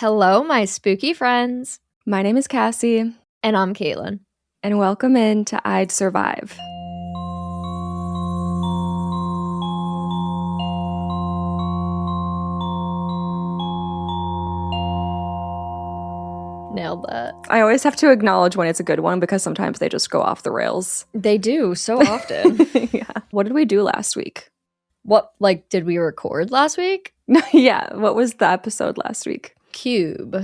Hello, my spooky friends. My name is Cassie. And I'm Caitlin. And welcome in to I'd Survive. Nailed that. I always have to acknowledge when it's a good one because sometimes they just go off the rails. They do so often. Yeah. What did we do last week? What, did we record last week? Yeah. What was the episode last week? Cube.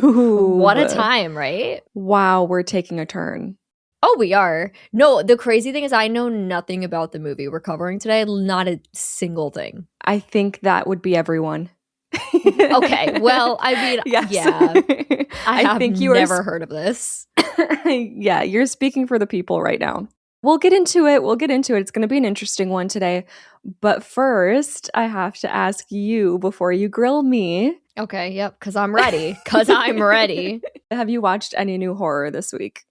What a time, right? Wow, we're taking a turn. Oh, we are. No, the crazy thing is I know nothing about the movie we're covering today. Not a single thing. I think that would be everyone. Okay, well, I mean, yes. Yeah. I think you never heard of this. Yeah, you're speaking for the people right now. We'll get into it. It's going to be an interesting one today. But first, I have to ask you before you grill me. Okay, yep, because I'm ready. Have you watched any new horror this week?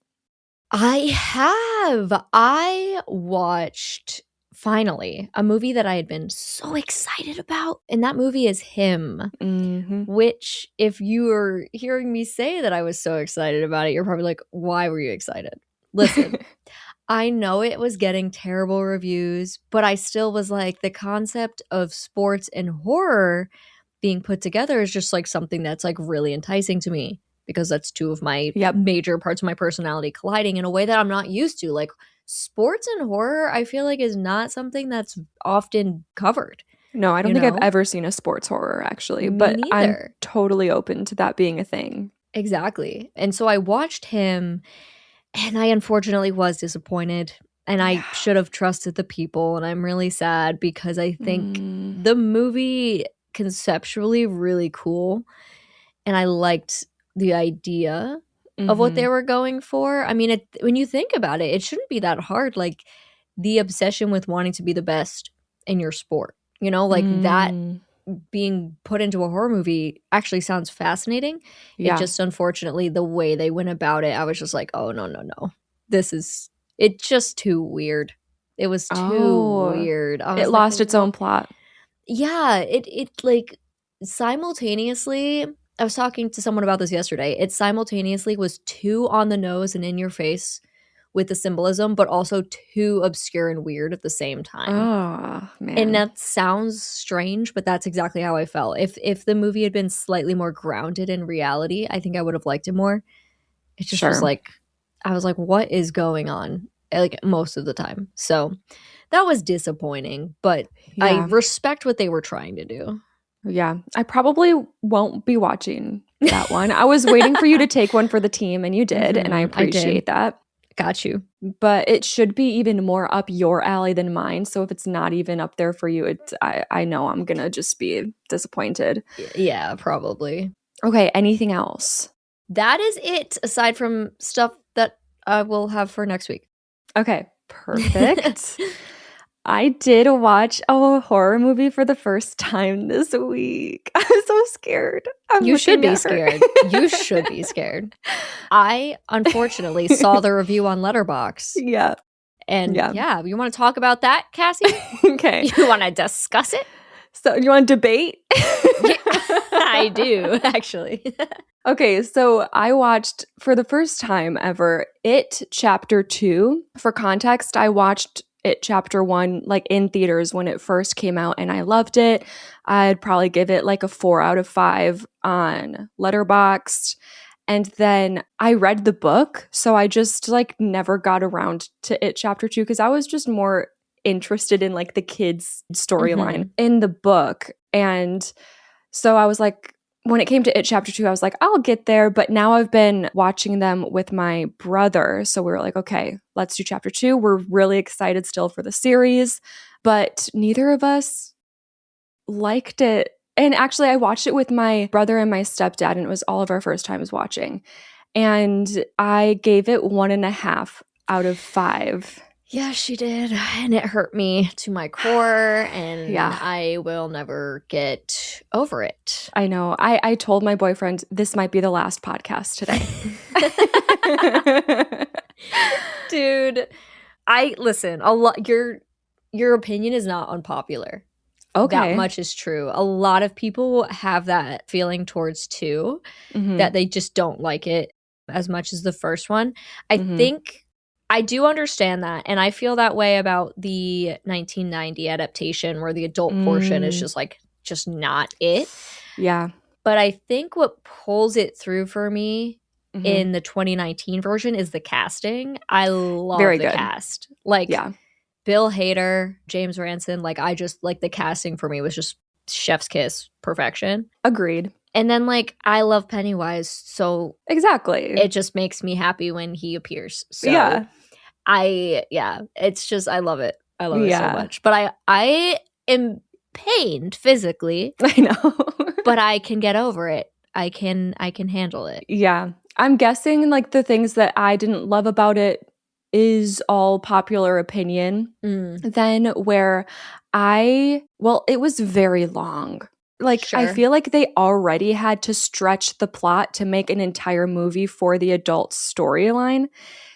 I have. I watched, finally, a movie that I had been so excited about. And that movie is Him. Mm-hmm. Which, if you were hearing me say that I was so excited about it, you're probably like, why were you excited? Listen. I know it was getting terrible reviews, but I still was like, the concept of sports and horror being put together is just like something that's like really enticing to me because that's two of my major parts of my personality colliding in a way that I'm not used to. Like sports and horror, I feel like is not something that's often covered. No, I don't think I've ever seen a sports horror actually, but I'm totally open to that being a thing. Exactly. And so I watched Him. And I unfortunately was disappointed, and I should have trusted the people, and I'm really sad because I think the movie conceptually really cool, and I liked the idea of what they were going for. I mean, when you think about it, it shouldn't be that hard. Like the obsession with wanting to be the best in your sport, that being put into a horror movie actually sounds fascinating. It just, unfortunately, the way they went about it, I was just like, oh, no. It's just too weird. It was too weird. It lost its own plot. Yeah, it like simultaneously, I was talking to someone about this yesterday. It simultaneously was too on the nose and in your face with the symbolism, but also too obscure and weird at the same time. Oh, man. And that sounds strange, but that's exactly how I felt. If the movie had been slightly more grounded in reality, I think I would have liked it more. It just was like, I was like, what is going on? Like most of the time. So that was disappointing, but I respect what they were trying to do. Yeah, I probably won't be watching that one. I was waiting for you to take one for the team, and you did, and I appreciate that. Got you. But it should be even more up your alley than mine. So if it's not even up there for you, I know I'm going to just be disappointed. Yeah, probably. Okay, anything else? That is it, aside from stuff that I will have for next week. Okay, perfect. I did watch a horror movie for the first time this week. I was so scared. You should be scared. You should be scared. I, unfortunately, saw the review on Letterboxd. Yeah. And you want to talk about that, Cassie? Okay. You want to discuss it? So you want to debate? I do, actually. Okay, so I watched, for the first time ever, It Chapter 2. For context, I watched It Chapter 1 like in theaters when it first came out, and I loved it. I'd probably give it like a 4 out of 5 on Letterboxd. And then I read the book, so I just like never got around to It Chapter 2 because I was just more interested in like the kids' storyline in the book. And so I was like, when it came to It Chapter 2, I was like, I'll get there. But now I've been watching them with my brother. So we were like, okay, let's do Chapter 2. We're really excited still for the series. But neither of us liked it. And actually, I watched it with my brother and my stepdad, and it was all of our first times watching. And I gave it 1.5 out of 5. Yeah, she did. And it hurt me to my core, and I will never get over it. I know. I told my boyfriend this might be the last podcast today. Dude, listen, a lot your opinion is not unpopular. Okay. that much is true. A lot of people have that feeling towards 2, that they just don't like it as much as the first one. I think I do understand that, and I feel that way about the 1990 adaptation where the adult portion is just not it. Yeah. But I think what pulls it through for me in the 2019 version is the casting. I love Very the good. cast. Like, Yeah. Bill Hader, James Ranson, like, I just, like, the casting for me was just chef's kiss perfection. Agreed. And then, like, I love Pennywise, so Exactly. it just makes me happy when he appears. So Yeah. it's just, I love it. I love it so Yeah. much. But I am pained physically, I know. but I can get over it. I can handle it. Yeah. I'm guessing like the things that I didn't love about it is all popular opinion. Then where it was very long. Like, I Sure. feel like they already had to stretch the plot to make an entire movie for the adult storyline.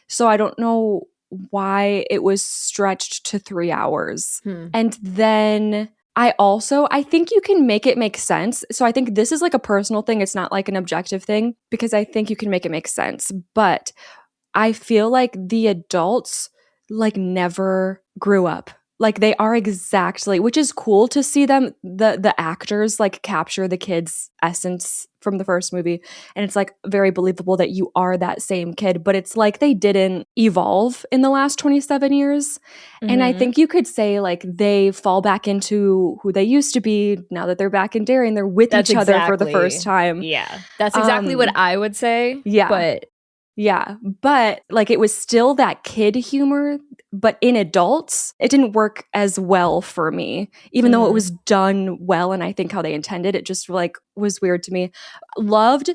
So I don't know why it was stretched to 3 hours. And then I think you can make it make sense. So I think this is like a personal thing. It's not like an objective thing, because I think you can make it make sense. But I feel like the adults like never grew up. Like, they are exactly, which is cool to see them, the actors like capture the kid's essence from the first movie. And it's like very believable that you are that same kid, but it's like they didn't evolve in the last 27 years. And I think you could say like they fall back into who they used to be now that they're back in Derry and they're with each other for the first time. Yeah. That's exactly what I would say. Yeah. But yeah, but like it was still that kid humor, but in adults, it didn't work as well for me, even though it was done well. And I think how they intended it just like was weird to me. Loved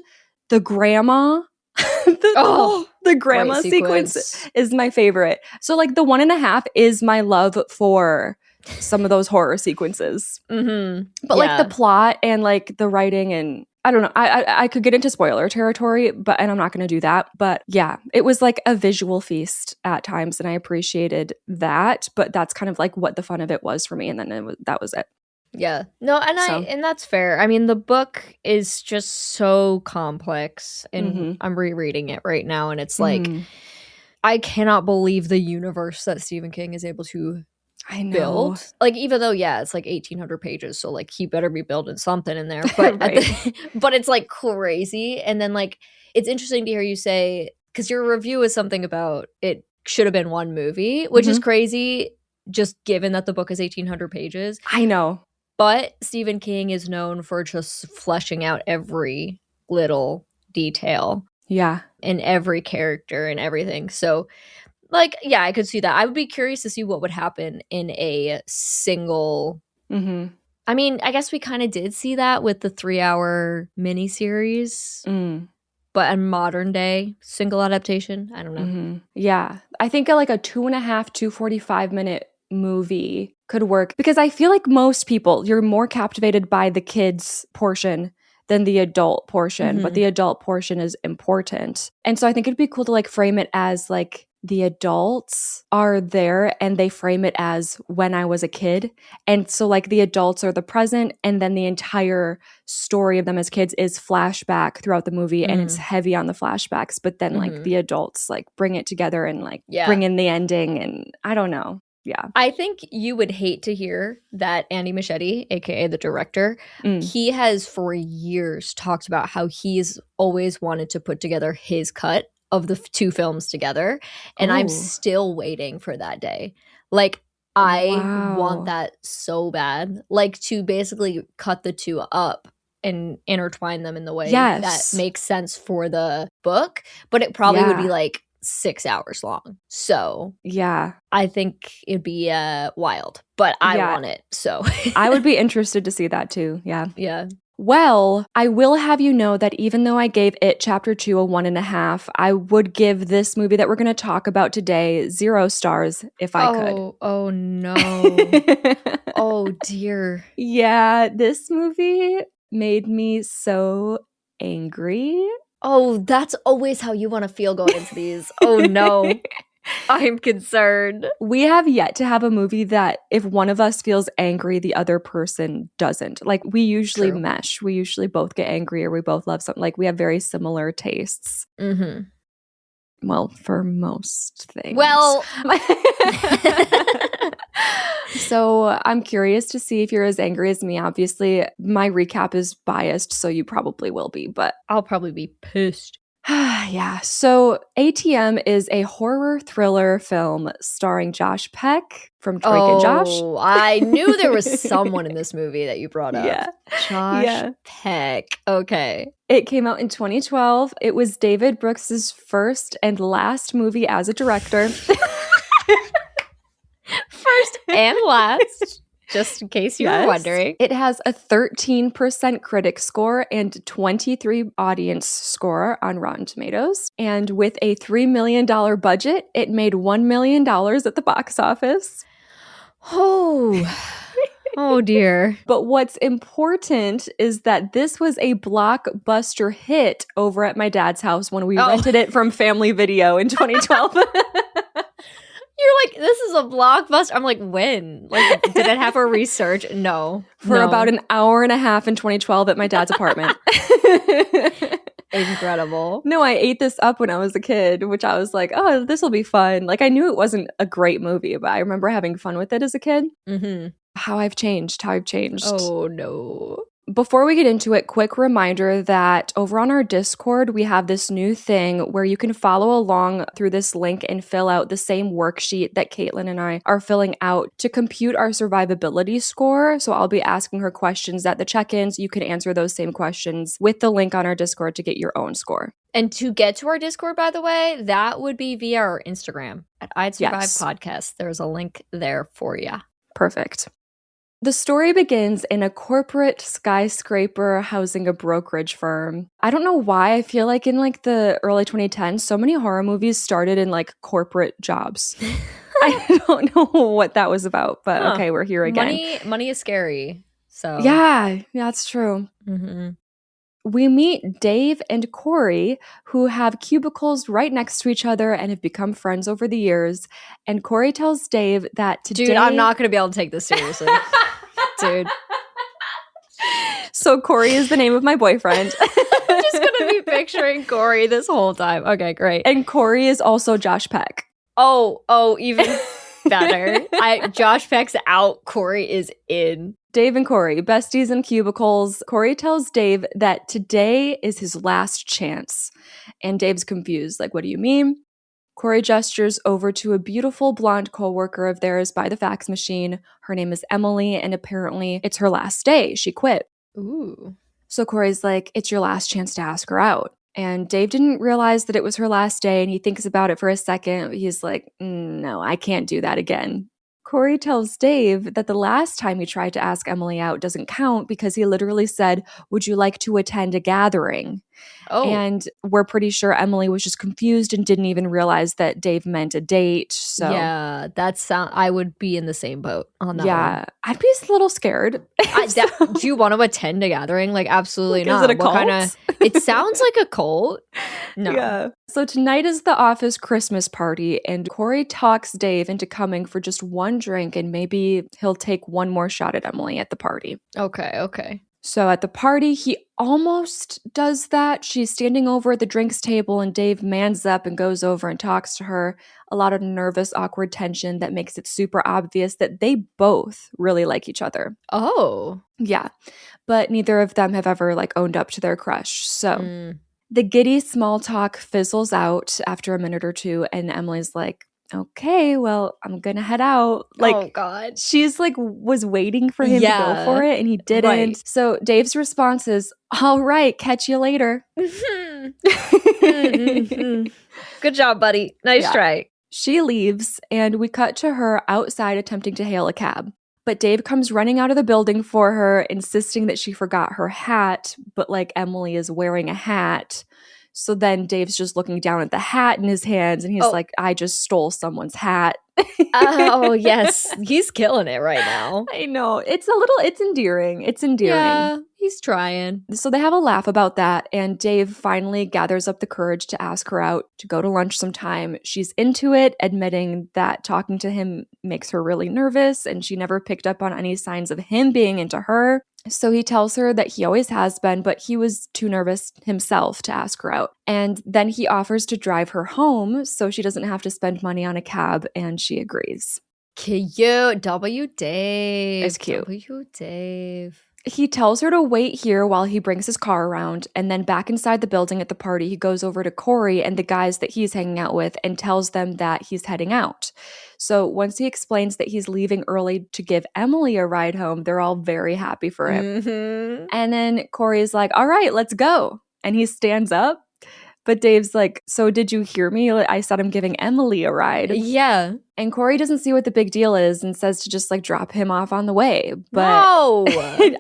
the grandma. The grandma sequence is my favorite. So like the 1.5 is my love for some of those horror sequences. But like the plot and like the writing, and I don't know, I could get into spoiler territory, and I'm not going to do that. But yeah, it was like a visual feast at times, and I appreciated that. But that's kind of like what the fun of it was for me, and then that was it. Yeah. No, and that's fair. I mean, the book is just so complex, and I'm rereading it right now, and it's like I cannot believe the universe that Stephen King is able to build. Like, even though it's like 1,800 pages, so like he better be building something in there. But but it's like crazy. And then like it's interesting to hear you say, because your review is something about it should have been one movie, which is crazy, just given that the book is 1,800 pages. I know. But Stephen King is known for just fleshing out every little detail. Yeah. And every character and everything. So like, yeah, I could see that. I would be curious to see what would happen in a single. I mean, I guess we kind of did see that with the 3-hour miniseries, but a modern day single adaptation, I don't know. Yeah, I think like a 2.5 to 45-minute movie could work, because I feel like most people, you're more captivated by the kids portion than the adult portion, but the adult portion is important. And so I think it'd be cool to like frame it as like the adults are there and they frame it as when I was a kid. And so like the adults are the present, and then the entire story of them as kids is flashback throughout the movie, and it's heavy on the flashbacks, but then like the adults like bring it together and like bring in the ending, and I don't know. Yeah. I think you would hate to hear that Andy Muschietti, aka the director, he has for years talked about how he's always wanted to put together his cut of the 2 films together, and I'm still waiting for that day. Like, I want that so bad, like to basically cut the 2 up and intertwine them in the way that makes sense for the book, but it probably would be like 6 hours long. So yeah, I think it'd be wild, but I want it. So I would be interested to see that too. Yeah. Yeah. Well, I will have you know that even though I gave It Chapter 2 a 1.5, I would give this movie that we're going to talk about today 0 stars if I could. Oh no. Oh dear. Yeah, this movie made me so angry. Oh, that's always how you want to feel going into these. Oh no. I'm concerned. We have yet to have a movie that if one of us feels angry, the other person doesn't. Like, we usually True. mesh. We usually both get angry or we both love something. Like, we have very similar tastes. Mm-hmm. Well, for most things. Well, so I'm curious to see if you're as angry as me. Obviously, my recap is biased, so you probably will be, but I'll probably be pissed. yeah. So ATM is a horror thriller film starring Josh Peck from Drake and Josh. Oh, I knew there was someone in this movie that you brought up. Yeah. Josh Peck. Okay. It came out in 2012. It was David Brooks's first and last movie as a director. First and last, just in case you were wondering. It has a 13% critic score and 23 audience score on Rotten Tomatoes. And with a $3 million budget, it made $1 million at the box office. Oh dear. But what's important is that this was a blockbuster hit over at my dad's house when we rented it from Family Video in 2012. You're like, this is a blockbuster. I'm like, when? Like, did it have a research? No. For about an hour and a half in 2012 at my dad's apartment. Incredible. No, I ate this up when I was a kid, which I was like, oh, this will be fun. Like, I knew it wasn't a great movie, but I remember having fun with it as a kid. Mm-hmm. How I've changed. Oh, no. Before we get into it, quick reminder that over on our Discord, we have this new thing where you can follow along through this link and fill out the same worksheet that Caitlin and I are filling out to compute our survivability score. So I'll be asking her questions at the check-ins. You can answer those same questions with the link on our Discord to get your own score. And to get to our Discord, by the way, that would be via our Instagram at I'd Survive Podcast. There's a link there for you. Perfect. The story begins in a corporate skyscraper housing a brokerage firm. I don't know why. I feel like in like the early 2010s, so many horror movies started in like corporate jobs. I don't know what that was about, but okay, we're here again. Money is scary. So yeah, that's true. Mm-hmm. We meet Dave and Corey, who have cubicles right next to each other and have become friends over the years. And Corey tells Dave that today... Dude, I'm not going to be able to take this seriously. Dude. So Corey is the name of my boyfriend. I'm just going to be picturing Corey this whole time. Okay, great. And Corey is also Josh Peck. Oh, even better. Josh Peck's out. Corey is in. Dave and Corey, besties in cubicles. Corey tells Dave that today is his last chance. And Dave's confused. Like, what do you mean? Corey gestures over to a beautiful blonde coworker of theirs by the fax machine. Her name is Emily, and apparently it's her last day. She quit. Ooh. So Corey's like, it's your last chance to ask her out. And Dave didn't realize that it was her last day, and he thinks about it for a second. He's like, no, I can't do that again. Corey tells Dave that the last time he tried to ask Emily out doesn't count because he literally said, would you like to attend a gathering? Oh. And we're pretty sure Emily was just confused and didn't even realize that Dave meant a date. So yeah, I would be in the same boat on that one. I'd be a little scared. Do you want to attend a gathering? Like, absolutely not. Is it a cult? It sounds like a cult. No. Yeah. So tonight is the office Christmas party, and Corey talks Dave into coming for just one drink, and maybe he'll take one more shot at Emily at the party. Okay. So at the party, he almost does that. She's standing over at the drinks table, and Dave mans up and goes over and talks to her. A lot of nervous, awkward tension that makes it super obvious that they both really like each other. Oh. Yeah. But neither of them have ever like owned up to their crush. So the giddy small talk fizzles out after a minute or two, and Emily's like, okay, well, I'm gonna head out. Like, oh God. She's like was waiting for him to go for it, and he didn't. Right. So Dave's response is, all right, catch you later. Good job, buddy. Nice try. She leaves, and we cut to her outside attempting to hail a cab. But Dave comes running out of the building for her, insisting that she forgot her hat, but like Emily is wearing a hat. So then Dave's just looking down at the hat in his hands, and he's like, I just stole someone's hat. Oh, yes. He's killing it right now. I know. It's endearing. It's endearing. Yeah, he's trying. So they have a laugh about that, and Dave finally gathers up the courage to ask her out to go to lunch sometime. She's into it, admitting that talking to him makes her really nervous, and she never picked up on any signs of him being into her. So he tells her that he always has been, but he was too nervous himself to ask her out. And then he offers to drive her home so she doesn't have to spend money on a cab, and she agrees. Cute. W. Dave. It's cute. W. Dave. He tells her to wait here while he brings his car around, and then back inside the building at the party, he goes over to Corey and the guys that he's hanging out with and tells them that he's heading out. So once he explains that he's leaving early to give Emily a ride home, they're all very happy for him. Mm-hmm. And then Corey's like, all right, let's go. And he stands up. But Dave's like, so did you hear me? I said I'm giving Emily a ride. Yeah. And Corey doesn't see what the big deal is and says to just like drop him off on the way. But No.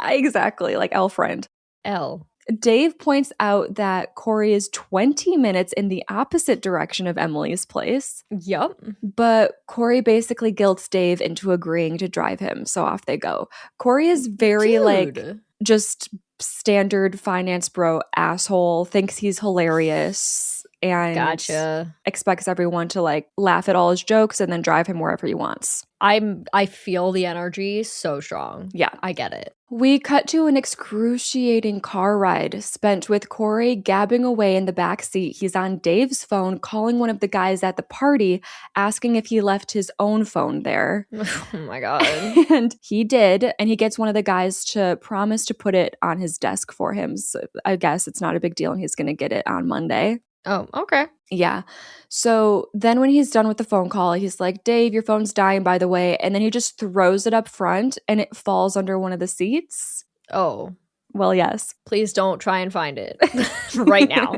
exactly, like L friend. L. Dave points out that Corey is 20 minutes in the opposite direction of Emily's place. Yup. But Corey basically guilts Dave into agreeing to drive him. So off they go. Corey is very like just standard finance bro asshole, thinks he's hilarious, and Gotcha. expects everyone to like laugh at all his jokes and then drive him wherever he wants. I feel the energy so strong. Yeah. I get it. We cut to an excruciating car ride spent with Corey gabbing away in the back seat. He's on Dave's phone calling one of the guys at the party, asking if he left his own phone there. Oh my God. And he did, and he gets one of the guys to promise to put it on his desk for him. So I guess it's not a big deal and he's going to get it on Monday. Oh, okay. Yeah. So then when he's done with the phone call, he's like, Dave, your phone's dying, by the way. And then he just throws it up front and it falls under one of the seats. Oh, Well, yes. please don't try and find it right now.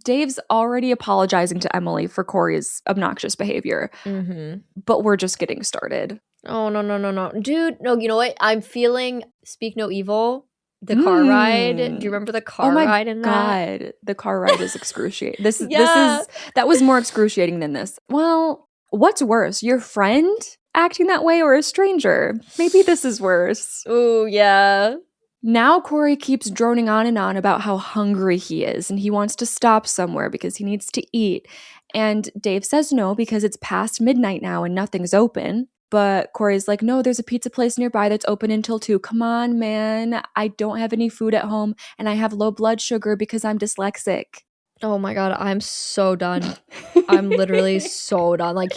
Dave's already apologizing to Emily for Corey's obnoxious behavior, Mm-hmm. but we're just getting started. Oh, no. Dude, no, you know what? I'm feeling Speak No Evil. The car ride. Do you remember the car ride in that? God, the car ride is excruciating. Yeah. That was more excruciating than this. Well, what's worse, your friend acting that way or a stranger? Maybe this is worse. Oh, yeah. Now Corey keeps droning on and on about how hungry he is and he wants to stop somewhere because he needs to eat. And Dave says no because it's past midnight now and nothing's open. But Corey's like, no, there's a pizza place nearby that's open until 2. Come on, man. I don't have any food at home and I have low blood sugar because I'm dyslexic. Oh my God, I'm so done. I'm literally so done. Like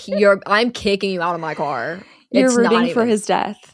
I'm kicking you out of my car. You're It's not rooting for even- his death.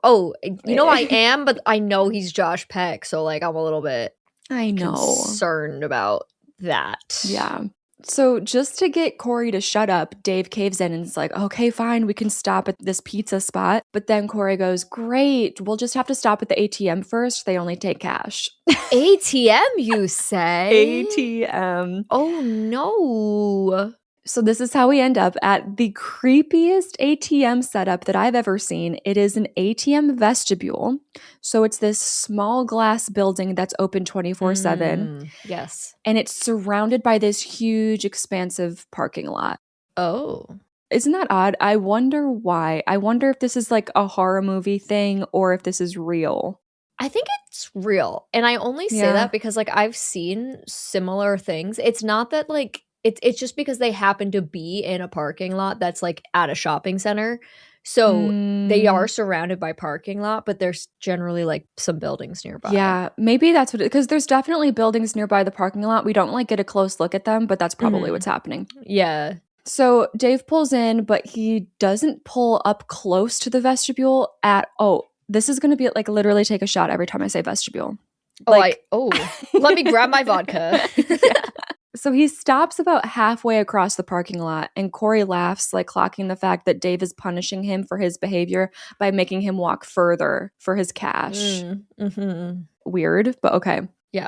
Oh, you know I am, but I know he's Josh Peck, so like I'm a little bit I know. concerned about that. Yeah. So just to get Corey to shut up, Dave caves in and is like, okay, fine, we can stop at this pizza spot. But then Corey goes, great, we'll just have to stop at the ATM first. They only take cash. ATM, you say? ATM. Oh no. So this is how we end up at the creepiest ATM setup that I've ever seen. It is an ATM vestibule. So it's this small glass building that's open 24/7. Yes. And it's surrounded by this huge, expansive parking lot. Oh. Isn't that odd? I wonder why. I wonder if this is like a horror movie thing or if this is real. I think it's real. And I only say Yeah. that because like I've seen similar things. It's not that like it's just because they happen to be in a parking lot that's like at a shopping center. So they are surrounded by parking lot, but there's generally like some buildings nearby. Yeah, maybe that's what it, because there's definitely buildings nearby the parking lot. We don't like get a close look at them, but that's probably what's happening. Yeah. So Dave pulls in, but he doesn't pull up close to the vestibule at this is going to be like literally take a shot every time I say vestibule. Like, Let me grab my vodka. So he stops about halfway across the parking lot, and Corey laughs, like clocking the fact that Dave is punishing him for his behavior by making him walk further for his cash. Weird, but okay. Yeah.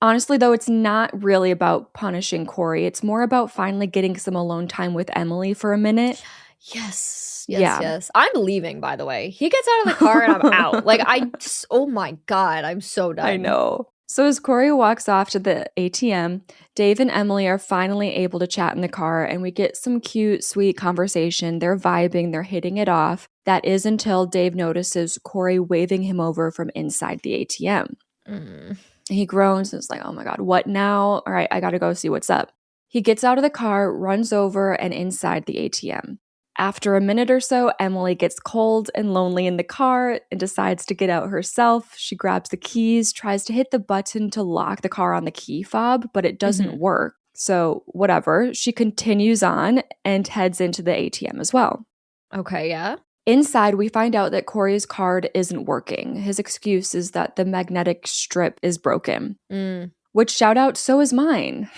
Honestly, though, it's not really about punishing Corey. It's more about finally getting some alone time with Emily for a minute. Yes. Yeah. Yes. I'm leaving, by the way. He gets out of the car and I'm out. Like oh my God, I'm so done. I know. So as Corey walks off to the ATM, Dave and Emily are finally able to chat in the car, and we get some cute, sweet conversation. They're vibing, they're hitting it off. That is until Dave notices Corey waving him over from inside the ATM. He groans and is like, oh my God, what now? All right, I gotta go see what's up. He gets out of the car, runs over and inside the ATM. After a minute or so, Emily gets cold and lonely in the car and decides to get out herself. She grabs the keys, tries to hit the button to lock the car on the key fob, but it doesn't work. So whatever, she continues on and heads into the ATM as well. Okay, yeah. Inside, we find out that Corey's card isn't working. His excuse is that the magnetic strip is broken. Which, shout out, so is mine.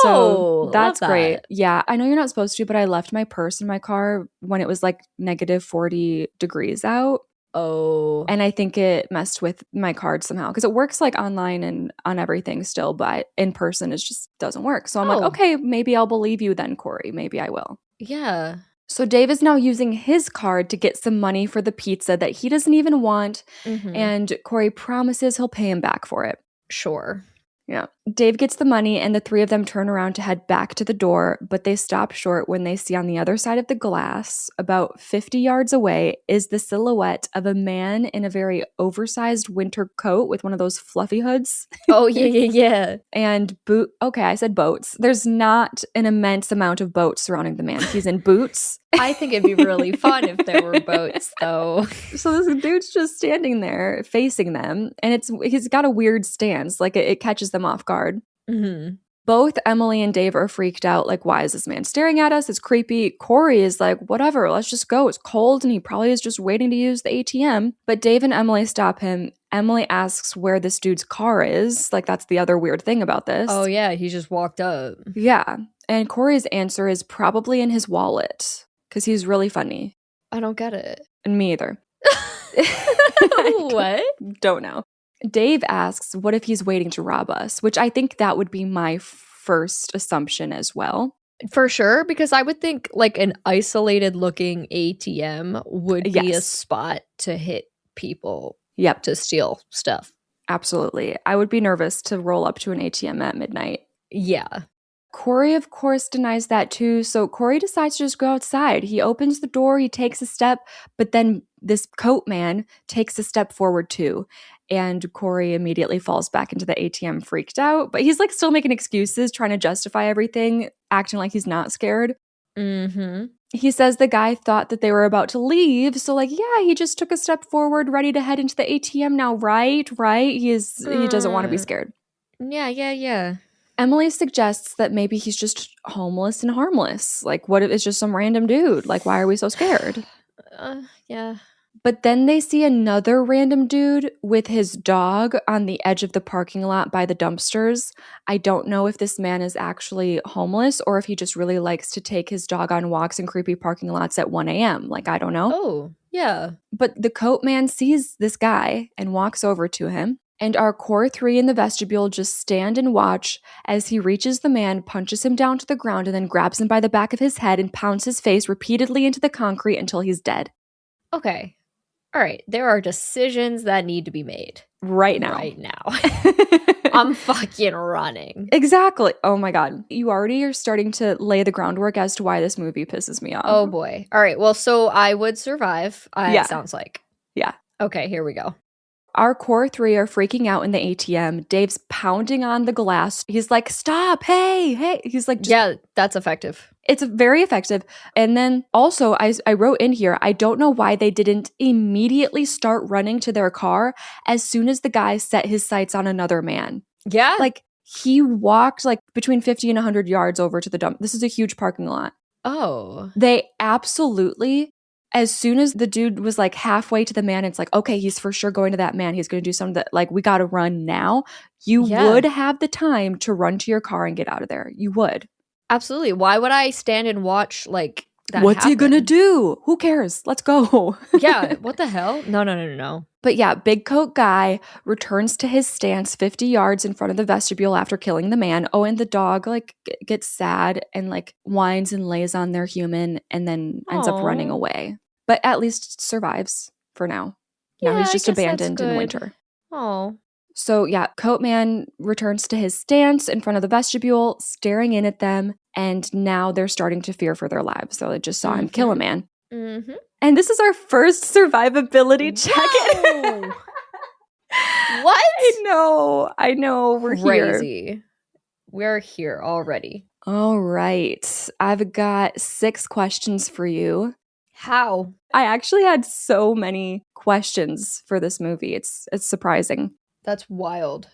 So that's great. Yeah, I know you're not supposed to, but I left my purse in my car when it was like negative 40 degrees out. Oh. And I think it messed with my card somehow because it works like online and on everything still, but in person it just doesn't work. So I'm like, okay, maybe I'll believe you then, Corey. Maybe I will. Yeah. So Dave is now using his card to get some money for the pizza that he doesn't even want. And Corey promises he'll pay him back for it. Sure. Yeah. Dave gets the money and the three of them turn around to head back to the door, but they stop short when they see on the other side of the glass, about 50 yards away, is the silhouette of a man in a very oversized winter coat with one of those fluffy hoods. Oh, yeah. And okay, I said boats. There's not an immense amount of boats surrounding the man. He's in boots. I think it'd be really fun if there were boats, though. So this dude's just standing there facing them, and he's got a weird stance, like it catches them off guard. Both Emily and Dave are freaked out, like, why is this man staring at us? It's creepy. Corey is like, whatever, let's just go. It's cold, and he probably is just waiting to use the ATM. But Dave and Emily stop him. Emily asks where this dude's car is. Like, that's the other weird thing about this. Oh, yeah, he just walked up. Yeah. And Corey's answer is probably in his wallet, because he's really funny. I don't get it. And me either. What? Don't know. Dave asks, what if he's waiting to rob us? Which I think that would be my first assumption as well. For sure, because I would think like an isolated looking ATM would be a spot to hit people. Yep. To steal stuff. Absolutely. I would be nervous to roll up to an ATM at midnight. Yeah. Corey, of course, denies that too. So Corey decides to just go outside. He opens the door, he takes a step, but then this coat man takes a step forward too. And Corey immediately falls back into the ATM freaked out. But he's like still making excuses, trying to justify everything, acting like he's not scared. He says the guy thought that they were about to leave. So like, yeah, he just took a step forward, ready to head into the ATM now, right? He doesn't want to be scared. Yeah. Emily suggests that maybe he's just homeless and harmless. Like, what if it's just some random dude? Like, why are we so scared? Yeah. But then they see another random dude with his dog on the edge of the parking lot by the dumpsters. I don't know if this man is actually homeless or if he just really likes to take his dog on walks in creepy parking lots at 1 a.m. Like, I don't know. Oh, yeah. But the coat man sees this guy and walks over to him. And our core three in the vestibule just stand and watch as he reaches the man, punches him down to the ground, and then grabs him by the back of his head and pounds his face repeatedly into the concrete until he's dead. Okay. All right. There are decisions that need to be made. Right now. I'm fucking running. Exactly. Oh my God. You already are starting to lay the groundwork as to why this movie pisses me off. Oh boy. All right. Well, so I would survive. It sounds like. Yeah. Okay. Here we go. Our core three are freaking out in the ATM. Dave's pounding on the glass. He's like, stop, hey. He's like, yeah, that's effective. It's very effective. And then also, I wrote in here, I don't know why they didn't immediately start running to their car as soon as the guy set his sights on another man. Yeah. Like, he walked like between 50 and 100 yards over to the dump. This is a huge parking lot. Oh. They absolutely... As soon as the dude was like halfway to the man, it's like, okay, he's for sure going to that man. He's going to do something that like, we got to run now. You would have the time to run to your car and get out of there. You would. Absolutely. Why would I stand and watch like that What's happen? he going to do? Who cares? Let's go. Yeah. What the hell? No. But yeah, big coat guy returns to his stance 50 yards in front of the vestibule after killing the man. Oh, and the dog like gets sad and like whines and lays on their human and then ends up running away. But at least survives for now. Now he's just abandoned in winter. Oh. So yeah, Coatman returns to his stance in front of the vestibule, staring in at them, and now they're starting to fear for their lives. So they just saw him kill a man. Mm-hmm. And this is our first survivability Whoa! check-in. What? I know. We're here. Crazy. We're here already. All right. I've got 6 questions for you. How? I actually had so many questions for this movie. It's surprising. That's wild.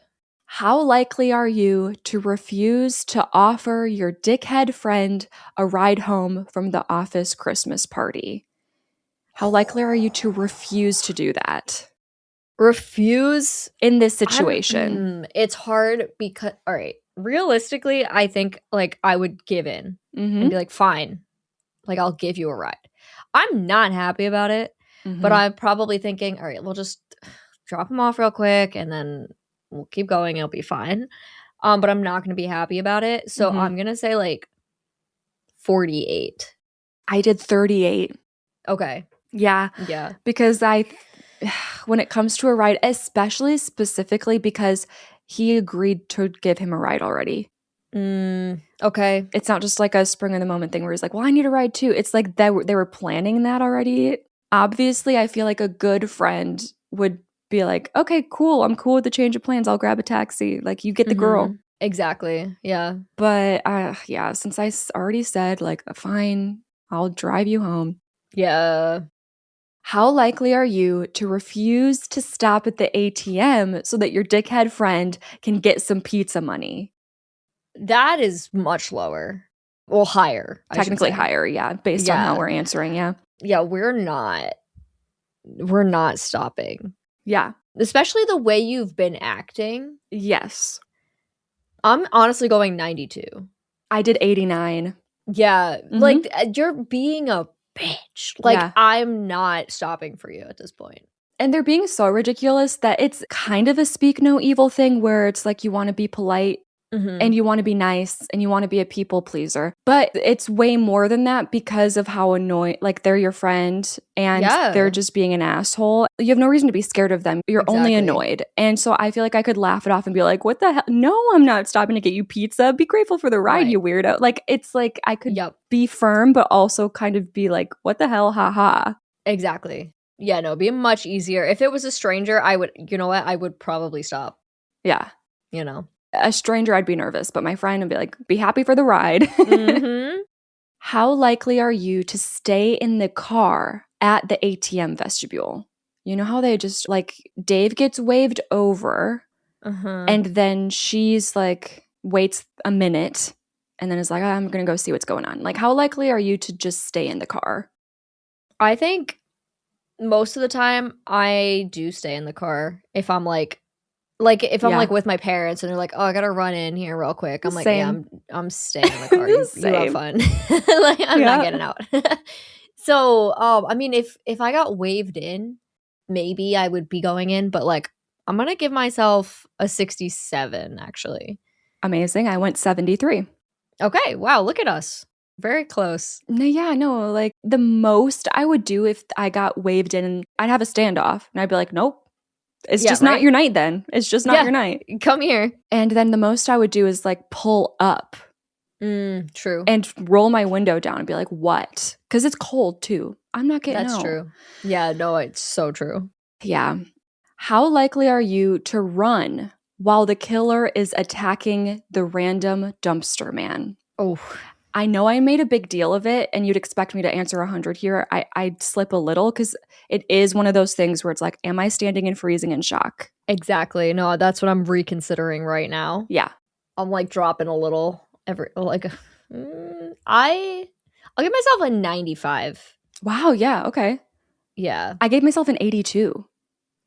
How likely are you to refuse to offer your dickhead friend a ride home from the office Christmas party? How likely are you to refuse to do that? Refuse in this situation? It's hard because, all right, realistically, I think like I would give in and be like, fine, like I'll give you a ride. I'm not happy about it, but I'm probably thinking, all right, we'll just drop him off real quick and then we'll keep going. It'll be fine. But I'm not going to be happy about it. So I'm going to say like 48. I did 38. Okay. Yeah. Yeah. Because when it comes to a ride, especially specifically because he agreed to give him a ride already. Okay. It's not just like a spring of the moment thing where he's like, well, I need a ride too. It's like they were planning that already. Obviously, I feel like a good friend would be like, okay, cool. I'm cool with the change of plans. I'll grab a taxi. Like, you get the girl. Exactly. Yeah. But yeah, since I already said like, fine, I'll drive you home. Yeah. How likely are you to refuse to stop at the ATM so that your dickhead friend can get some pizza money? That is much lower. Well, higher. Technically higher, yeah, based on how we're answering, yeah. Yeah, we're not stopping. Yeah. Especially the way you've been acting. Yes. I'm honestly going 92. I did 89. Yeah. Like, you're being a bitch. Like, Yeah. I'm not stopping for you at this point. And they're being so ridiculous that it's kind of a speak no evil thing where it's like you want to be polite and you want to be nice and you want to be a people pleaser. But it's way more than that because of how annoying, like they're your friend and they're just being an asshole. You have no reason to be scared of them. You're only annoyed. And so I feel like I could laugh it off and be like, what the hell? No, I'm not stopping to get you pizza. Be grateful for the ride, you weirdo. Like, it's like I could be firm, but also kind of be like, what the hell? Ha ha. Exactly. Yeah, no, it'd be much easier. If it was a stranger, I would, you know what? I would probably stop. Yeah. You know? A stranger, I'd be nervous, but my friend would be like, be happy for the ride. How likely are you to stay in the car at the ATM vestibule? You know how they just, like, Dave gets waved over, and then she's like, waits a minute, and then is like, I'm going to go see what's going on. Like, how likely are you to just stay in the car? I think most of the time I do stay in the car if I'm like if I'm like with my parents and they're like, oh, I gotta run in here real quick. I'm like, yeah, I'm staying in the car. You have fun. Like, I'm not getting out. So, I mean, if I got waved in, maybe I would be going in, but like, I'm gonna give myself a 67, actually. Amazing. I went 73. Okay. Wow. Look at us. Very close. No, like the most I would do if I got waved in, I'd have a standoff and I'd be like, nope. It's just not your night then. It's just not your night. Come here. And then the most I would do is like pull up. True. And roll my window down and be like, what? Because it's cold too. I'm not getting out. That's true. Yeah, no, it's so true. Yeah. How likely are you to run while the killer is attacking the random dumpster man? Oh, I know I made a big deal of it and you'd expect me to answer 100 here. I'd slip a little because it is one of those things where it's like, am I standing and freezing in shock? Exactly. No, that's what I'm reconsidering right now. Yeah. I'm like dropping a little I'll give myself a 95. Wow. Yeah. Okay. Yeah. I gave myself an 82.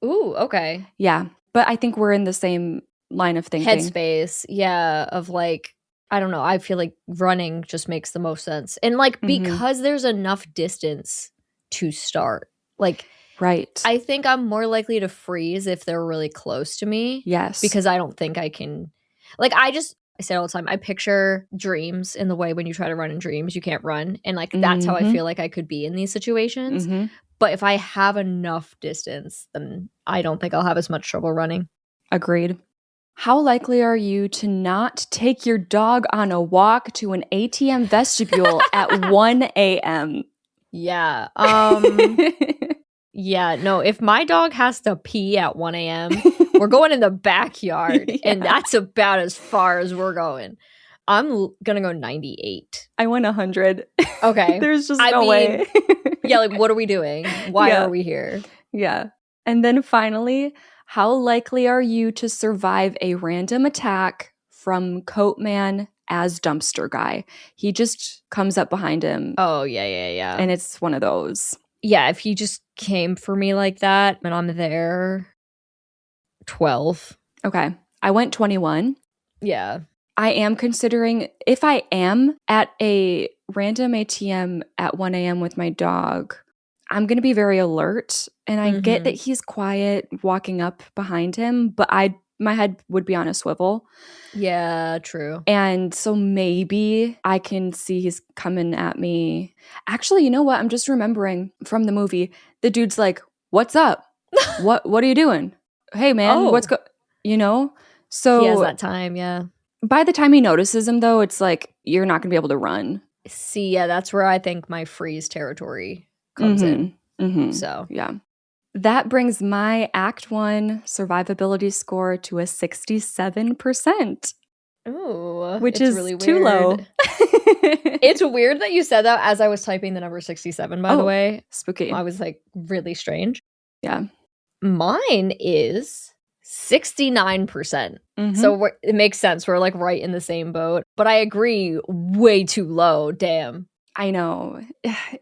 Ooh, okay. Yeah. But I think we're in the same line of thinking. Headspace. Yeah. Of like, I don't know. I feel like running just makes the most sense. And like, because there's enough distance to start. Like, right. I think I'm more likely to freeze if they're really close to me. Yes. Because I don't think I can. Like, I say it all the time. I picture dreams in the way when you try to run in dreams, you can't run. And like, that's how I feel like I could be in these situations. But if I have enough distance, then I don't think I'll have as much trouble running. Agreed. How likely are you to not take your dog on a walk to an ATM vestibule at 1 a.m.? Yeah. Yeah, no, if my dog has to pee at 1 a.m., we're going in the backyard, and that's about as far as we're going. I'm gonna go 98. I went 100. Okay. There's just no way. Yeah, like, what are we doing? Why are we here? Yeah. And then finally, how likely are you to survive a random attack from Coatman as Dumpster Guy? He just comes up behind him. Oh, yeah. And it's one of those. Yeah, if he just came for me like that and I'm there, 12. Okay. I went 21. Yeah. I am considering if I am at a random ATM at 1 a.m. with my dog, I'm going to be very alert. And I get that he's quiet walking up behind him, but my head would be on a swivel. Yeah, true. And so maybe I can see he's coming at me. Actually, you know what? I'm just remembering from the movie, the dude's like, "What's up? What are you doing? Hey man, So he has that time, yeah. By the time he notices him though, it's like you're not going to be able to run. See, yeah, that's where I think my freeze territory comes in. So, yeah. That brings my Act 1 survivability score to a 67%. Ooh, which is really too low. It's weird that you said that as I was typing the number 67, by the way. Spooky. I was like, really strange. Yeah. Mine is 69%. So it makes sense. We're like right in the same boat. But I agree, way too low. Damn. I know.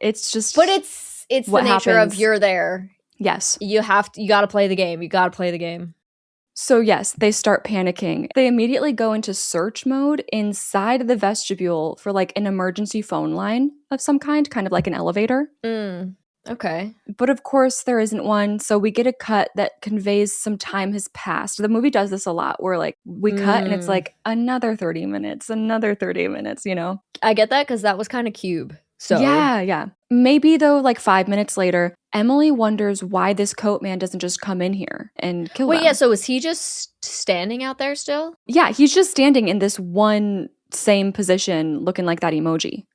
It's just. But it's the nature of you're there. Yes. You got to play the game. You got to play the game. So yes, they start panicking. They immediately go into search mode inside the vestibule for like an emergency phone line of some kind of like an elevator. Okay. But of course there isn't one, so we get a cut that conveys some time has passed. The movie does this a lot where like we cut and it's like another 30 minutes, you know? I get that because that was kind of Cube. So Yeah. Maybe though, like 5 minutes later, Emily wonders why this coat man doesn't just come in here and kill them. Wait, yeah, so is he just standing out there still? Yeah, he's just standing in this one same position looking like that emoji.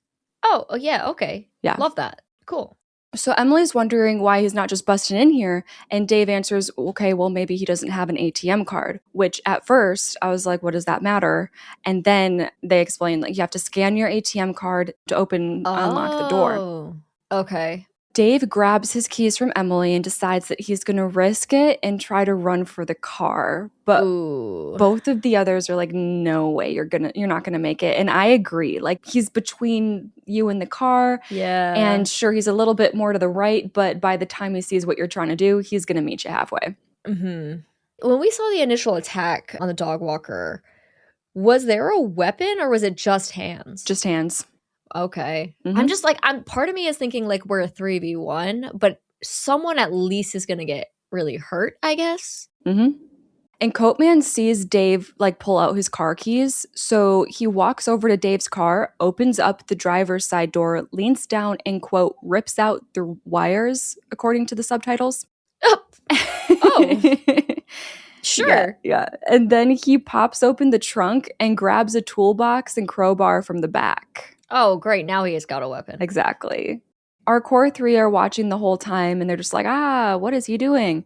Oh, yeah, okay. Yeah. Love that. Cool. So Emily's wondering why he's not just busting in here, and Dave answers, okay, well, maybe he doesn't have an ATM card, which at first I was like, what does that matter? And then they explain, like, you have to scan your ATM card to unlock the door. Okay. Dave grabs his keys from Emily and decides that he's going to risk it and try to run for the car. But both of the others are like, no way, you're not going to make it. And I agree. Like, he's between you and the car. Yeah. And sure, he's a little bit more to the right, but by the time he sees what you're trying to do, he's going to meet you halfway. When we saw the initial attack on the dog walker, was there a weapon or was it just hands? Just hands. Okay. I'm just like, part of me is thinking like we're a 3v1, but someone at least is going to get really hurt, I guess. And Coatman sees Dave like pull out his car keys. So he walks over to Dave's car, opens up the driver's side door, leans down and, quote, rips out the wires, according to the subtitles. Oh. Sure. Yeah. And then he pops open the trunk and grabs a toolbox and crowbar from the back. Oh, great. Now he has got a weapon. Exactly. Our core three are watching the whole time and they're just like, what is he doing?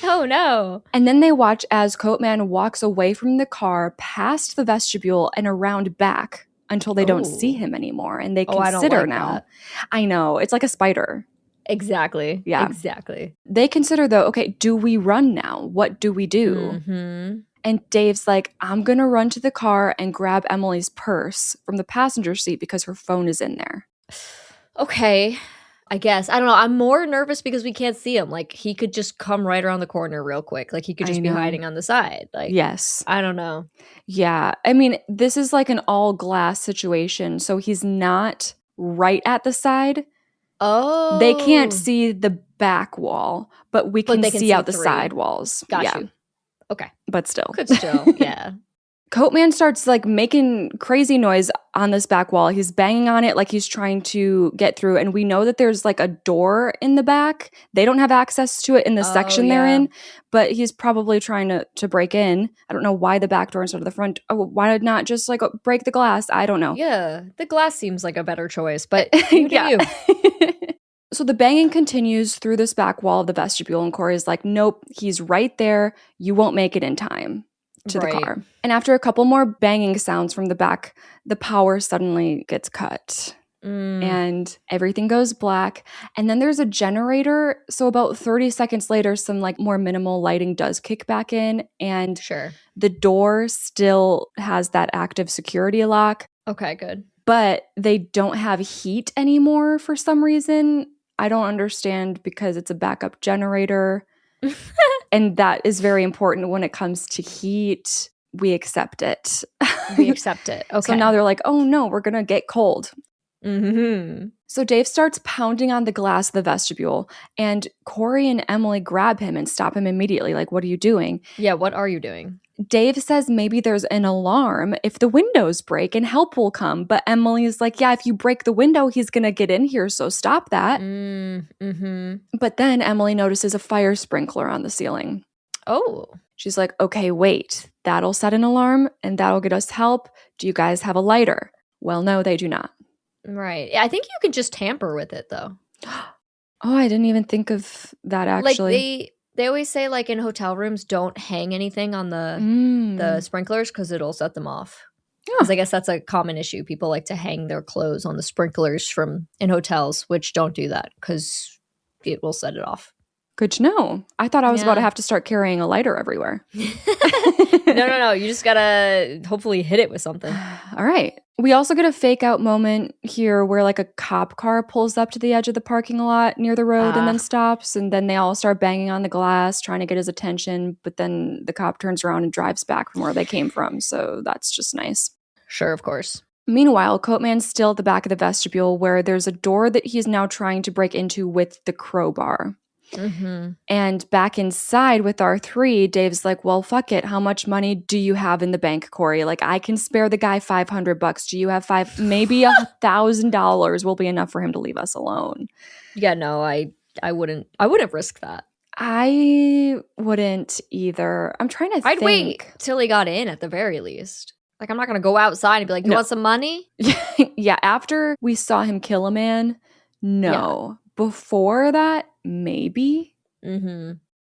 Oh, no. And then they watch as Coatman walks away from the car, past the vestibule and around back until they don't see him anymore. And they consider now. That. I know. It's like a spider. Exactly. Yeah. Exactly. They consider, though, okay, do we run now? What do we do? And Dave's like, I'm going to run to the car and grab Emily's purse from the passenger seat because her phone is in there. Okay. I guess. I don't know. I'm more nervous because we can't see him. Like, he could just come right around the corner real quick. Like, he could just be hiding on the side. Like, yes. I don't know. Yeah. I mean, this is like an all glass situation. So he's not right at the side. Oh. They can't see the back wall, but we can see out the side walls. Got you. Okay. But still. Could still, yeah. Coatman starts like making crazy noise on this back wall. He's banging on it like he's trying to get through. And we know that there's like a door in the back. They don't have access to it in the section they're in, but he's probably trying to break in. I don't know why the back door instead of the front. Oh, why not just like break the glass? I don't know. Yeah, the glass seems like a better choice, but you do you. So the banging continues through this back wall of the vestibule, and Corey's like, nope, he's right there. You won't make it in time to the car. And after a couple more banging sounds from the back, the power suddenly gets cut. And everything goes black. And then there's a generator. So about 30 seconds later, some like more minimal lighting does kick back in. And the door still has that active security lock. Okay, good. But they don't have heat anymore for some reason. I don't understand because it's a backup generator. And that is very important when it comes to heat. We accept it. We accept it. Okay. So now they're like, oh no, we're going to get cold. Mm-hmm. So Dave starts pounding on the glass of the vestibule, and Corey and Emily grab him and stop him immediately. Like, what are you doing? Yeah, what are you doing? Dave says maybe there's an alarm if the windows break and help will come. But Emily's like, yeah, if you break the window, he's going to get in here. So stop that. Mm-hmm. But then Emily notices a fire sprinkler on the ceiling. Oh. She's like, okay, wait, that'll set an alarm and that'll get us help. Do you guys have a lighter? Well, no, they do not. Right. I think you can just tamper with it, though. Oh, I didn't even think of that, actually. Like they always say, like, in hotel rooms, don't hang anything on the sprinklers because it'll set them off. Because I guess that's a common issue. People like to hang their clothes on the sprinklers in hotels, which don't do that because it will set it off. Good to know. I thought I was about to have to start carrying a lighter everywhere. No. You just gotta hopefully hit it with something. All right. We also get a fake out moment here where like a cop car pulls up to the edge of the parking lot near the road and then stops. And then they all start banging on the glass, trying to get his attention. But then the cop turns around and drives back from where they came from. So that's just nice. Sure, of course. Meanwhile, Coatman's still at the back of the vestibule where there's a door that he's now trying to break into with the crowbar. Mm-hmm. And back inside with our three, Dave's like, well, fuck it. How much money do you have in the bank, Corey? Like, I can spare the guy $500. Do you have maybe $1,000 will be enough for him to leave us alone? Yeah, no, I wouldn't risk that. I wouldn't either. I'm trying to think. I'd wait till he got in at the very least. Like, I'm not going to go outside and be like, you want some money? Yeah, after we saw him kill a man, no. Yeah. Before that, maybe. Mm-hmm.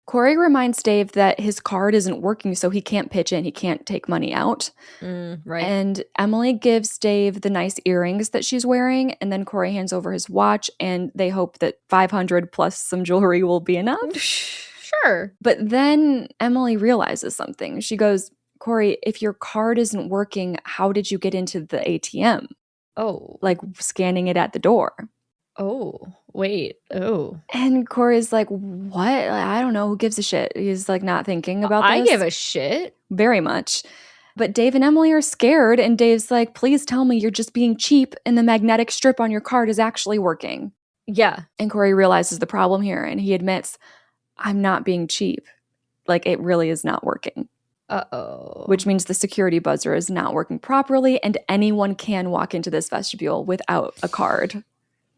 Corey reminds Dave that his card isn't working, so he can't pitch in. He can't take money out. Right. And Emily gives Dave the nice earrings that she's wearing, and then Corey hands over his watch, and they hope that $500 plus some jewelry will be enough. Sure. But then Emily realizes something. She goes, Corey, if your card isn't working, how did you get into the ATM? Oh. Like scanning it at the door. Oh, wait. Oh. And Corey's like, what? I don't know. Who gives a shit? He's like not thinking about this. I give a shit. Very much. But Dave and Emily are scared. And Dave's like, please tell me you're just being cheap and the magnetic strip on your card is actually working. Yeah. And Corey realizes the problem here. And he admits, I'm not being cheap. Like it really is not working. Uh-oh. Which means the security buzzer is not working properly. And anyone can walk into this vestibule without a card.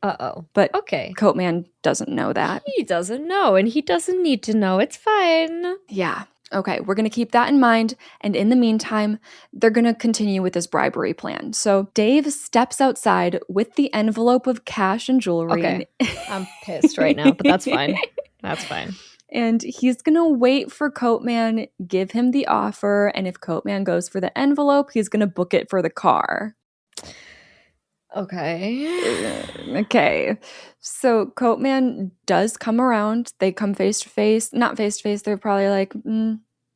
Uh-oh. But okay. Coatman doesn't know that. He doesn't know, and he doesn't need to know. It's fine. Yeah. Okay, we're going to keep that in mind. And in the meantime, they're going to continue with this bribery plan. So Dave steps outside with the envelope of cash and jewelry. Okay. I'm pissed right now, but that's fine. That's fine. And he's going to wait for Coatman, give him the offer. And if Coatman goes for the envelope, he's going to book it for the car. Okay. So Coatman does come around. They come face to face. Not face to face. They're probably like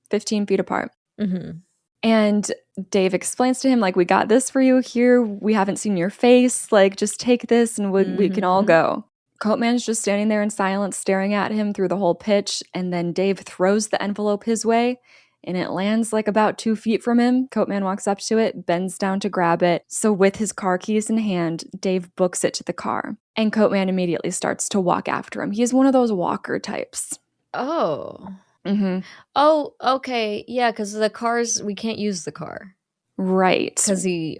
15 feet apart. Mm-hmm. And Dave explains to him, like, we got this for you here. We haven't seen your face. Like, just take this and we can all go. Coatman's just standing there in silence, staring at him through the whole pitch. And then Dave throws the envelope his way. And it lands like about 2 feet from him. Coatman walks up to it, bends down to grab it. So with his car keys in hand, Dave books it to the car. And Coatman immediately starts to walk after him. He's one of those walker types. Oh. Mm-hmm. Oh, okay. Yeah, because the cars, we can't use the car. Right. Because he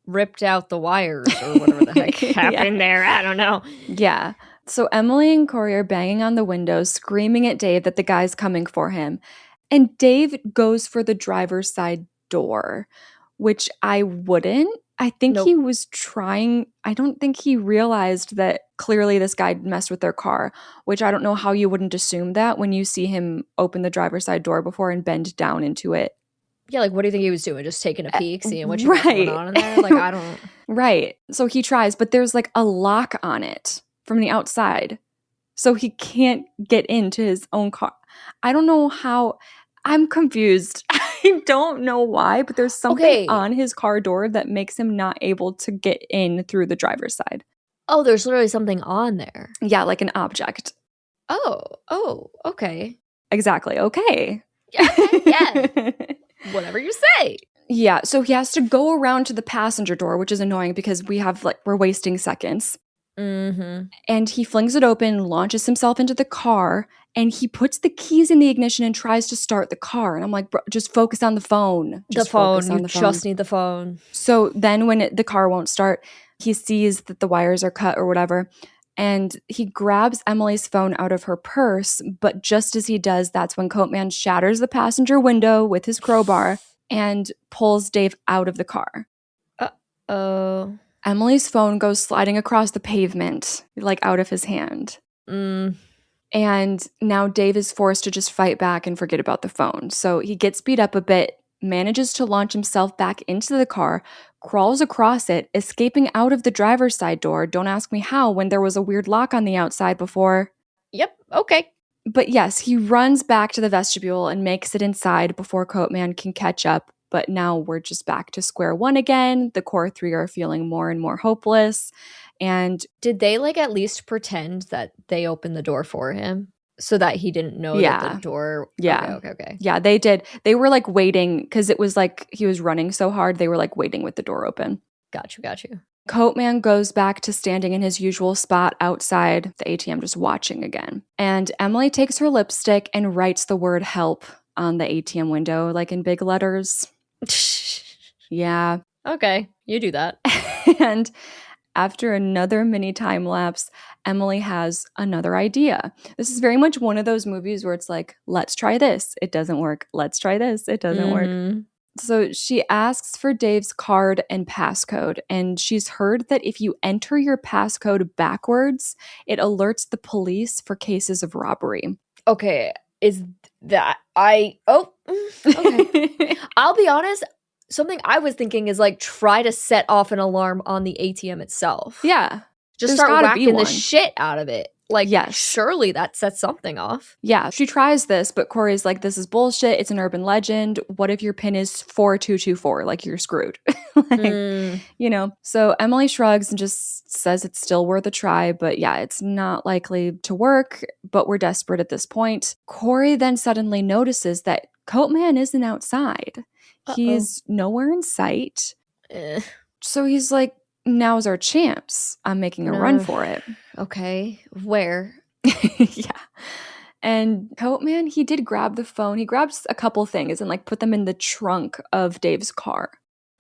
ripped out the wires or whatever the heck happened there. I don't know. Yeah. So Emily and Corey are banging on the window, screaming at Dave that the guy's coming for him. And Dave goes for the driver's side door, which I wouldn't. I think he was trying. I don't think he realized that clearly this guy messed with their car, which I don't know how you wouldn't assume that when you see him open the driver's side door before and bend down into it. Yeah, like, what do you think he was doing? Just taking a peek, seeing what you got going on in there? Like, I don't... Right. So he tries, but there's like a lock on it from the outside. So he can't get into his own car. I don't know how... I'm confused. I don't know why, but there's something on his car door that makes him not able to get in through the driver's side. Oh, there's literally something on there. Yeah, like an object. Oh, okay. Exactly. Okay. Yeah. Whatever you say. Yeah, so he has to go around to the passenger door, which is annoying because we're wasting seconds. Mm-hmm. And he flings it open, launches himself into the car, and he puts the keys in the ignition and tries to start the car. And I'm like, bro, just focus on the phone. You just need the phone. So then when the car won't start, he sees that the wires are cut or whatever, and he grabs Emily's phone out of her purse. But just as he does, that's when Coatman shatters the passenger window with his crowbar and pulls Dave out of the car. Uh-oh. Emily's phone goes sliding across the pavement, like out of his hand. And now Dave is forced to just fight back and forget about the phone. So he gets beat up a bit, manages to launch himself back into the car, crawls across it, escaping out of the driver's side door. Don't ask me how, when there was a weird lock on the outside before. Yep, okay. But yes, he runs back to the vestibule and makes it inside before Coatman can catch up. But now we're just back to square one again. The core three are feeling more and more hopeless. And did they like at least pretend that they opened the door for him so that he didn't know that the door? Yeah. Okay. Yeah, they did. They were like waiting because it was like he was running so hard. They were like waiting with the door open. Got you. Coatman goes back to standing in his usual spot outside the ATM, just watching again. And Emily takes her lipstick and writes the word help on the ATM window, like in big letters. Yeah. Okay, you do that. And after another mini time lapse, Emily has another idea. This is very much one of those movies where it's like, let's try this. It doesn't work. Let's try this. It doesn't work. So she asks for Dave's card and passcode, and she's heard that if you enter your passcode backwards, it alerts the police for cases of robbery. Okay, is that okay. I'll be honest, something I was thinking is like try to set off an alarm on the ATM itself. Yeah. Just start whacking the shit out of it. Like, yes. Surely that sets something off. Yeah, she tries this, but Corey's like, this is bullshit. It's an urban legend. What if your pin is 4224? Like, you're screwed. You know? So Emily shrugs and just says it's still worth a try, but yeah, it's not likely to work, but we're desperate at this point. Corey then suddenly notices that Coatman isn't outside. He's nowhere in sight. So he's like, now's our chance. I'm making a run for it. Okay. Where? Yeah. And Coatman, he did grab the phone. He grabs a couple things and like put them in the trunk of Dave's car.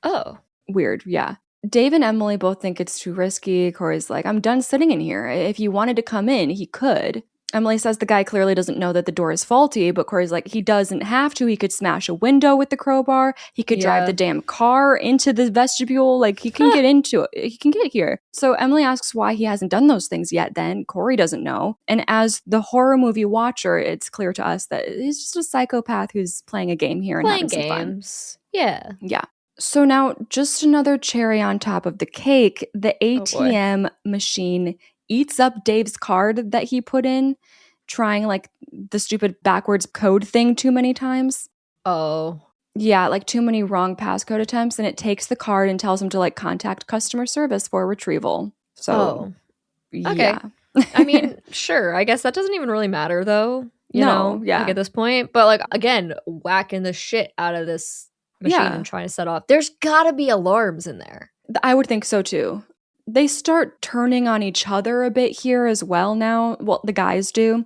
Oh. Weird, yeah. Dave and Emily both think it's too risky. Corey's like, I'm done sitting in here. If he wanted to come in, he could. Emily says the guy clearly doesn't know that the door is faulty, but Corey's like, he doesn't have to. He could smash a window with the crowbar. He could drive the damn car into the vestibule. Like, he can get into it. He can get here. So Emily asks why he hasn't done those things yet then. Corey doesn't know. And as the horror movie watcher, it's clear to us that he's just a psychopath who's playing a game here and having some fun. Yeah. Yeah. So now, just another cherry on top of the cake, the ATM machine eats up Dave's card that he put in, trying like the stupid backwards code thing too many times. Oh. Yeah, like too many wrong passcode attempts, and it takes the card and tells him to like contact customer service for retrieval. So, okay. I mean, sure. I guess that doesn't even really matter though. You know, like at this point. But like, again, whacking the shit out of this machine and trying to set off. There's gotta be alarms in there. I would think so too. They start turning on each other a bit here as well now. Well, the guys do.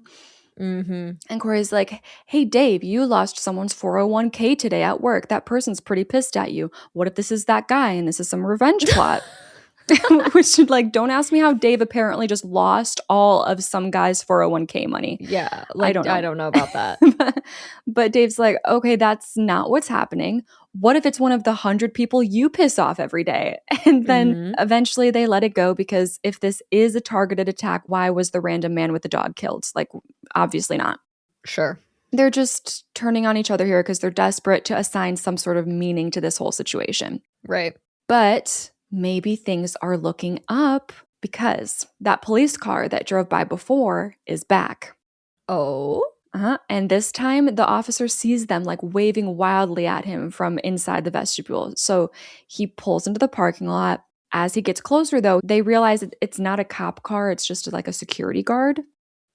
Mm-hmm. And Corey's like, hey, Dave, you lost someone's 401k today at work. That person's pretty pissed at you. What if this is that guy and this is some revenge plot? Which, like, don't ask me how Dave apparently just lost all of some guy's 401k money. Yeah, like, I don't know about that. But Dave's like, okay, that's not what's happening. What if it's one of the 100 people you piss off every day? And then eventually they let it go, because if this is a targeted attack, why was the random man with the dog killed? Like, obviously not. Sure. They're just turning on each other here because they're desperate to assign some sort of meaning to this whole situation. Right. But maybe things are looking up, because that police car that drove by before is back. Oh? And this time the officer sees them like waving wildly at him from inside the vestibule. So he pulls into the parking lot. As he gets closer, though, they realize it's not a cop car. It's just like a security guard.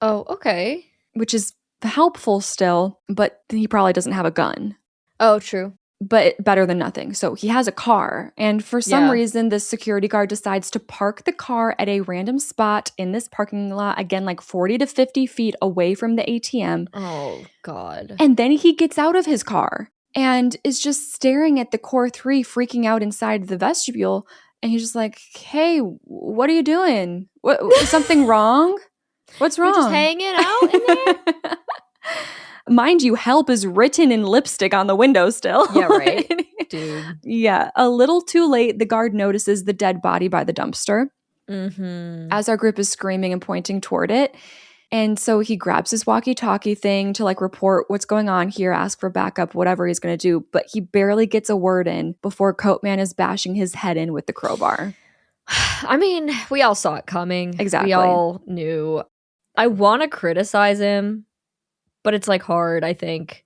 Oh, okay. Which is helpful still, but he probably doesn't have a gun. Oh, true. But better than nothing. So he has a car. And for some reason, this security guard decides to park the car at a random spot in this parking lot, again, like 40 to 50 feet away from the ATM. Oh, God. And then he gets out of his car and is just staring at the Core 3, freaking out inside the vestibule. And he's just like, hey, what are you doing? Is something wrong? What's wrong? You're just hanging out in there? Mind you, help is written in lipstick on the window still. Yeah, right. Dude. Yeah. A little too late, the guard notices the dead body by the dumpster as our group is screaming and pointing toward it. And so he grabs his walkie-talkie thing to like report what's going on here, ask for backup, whatever he's going to do. But he barely gets a word in before Coatman is bashing his head in with the crowbar. I mean, we all saw it coming. Exactly. We all knew. I want to criticize him, but it's like hard, I think.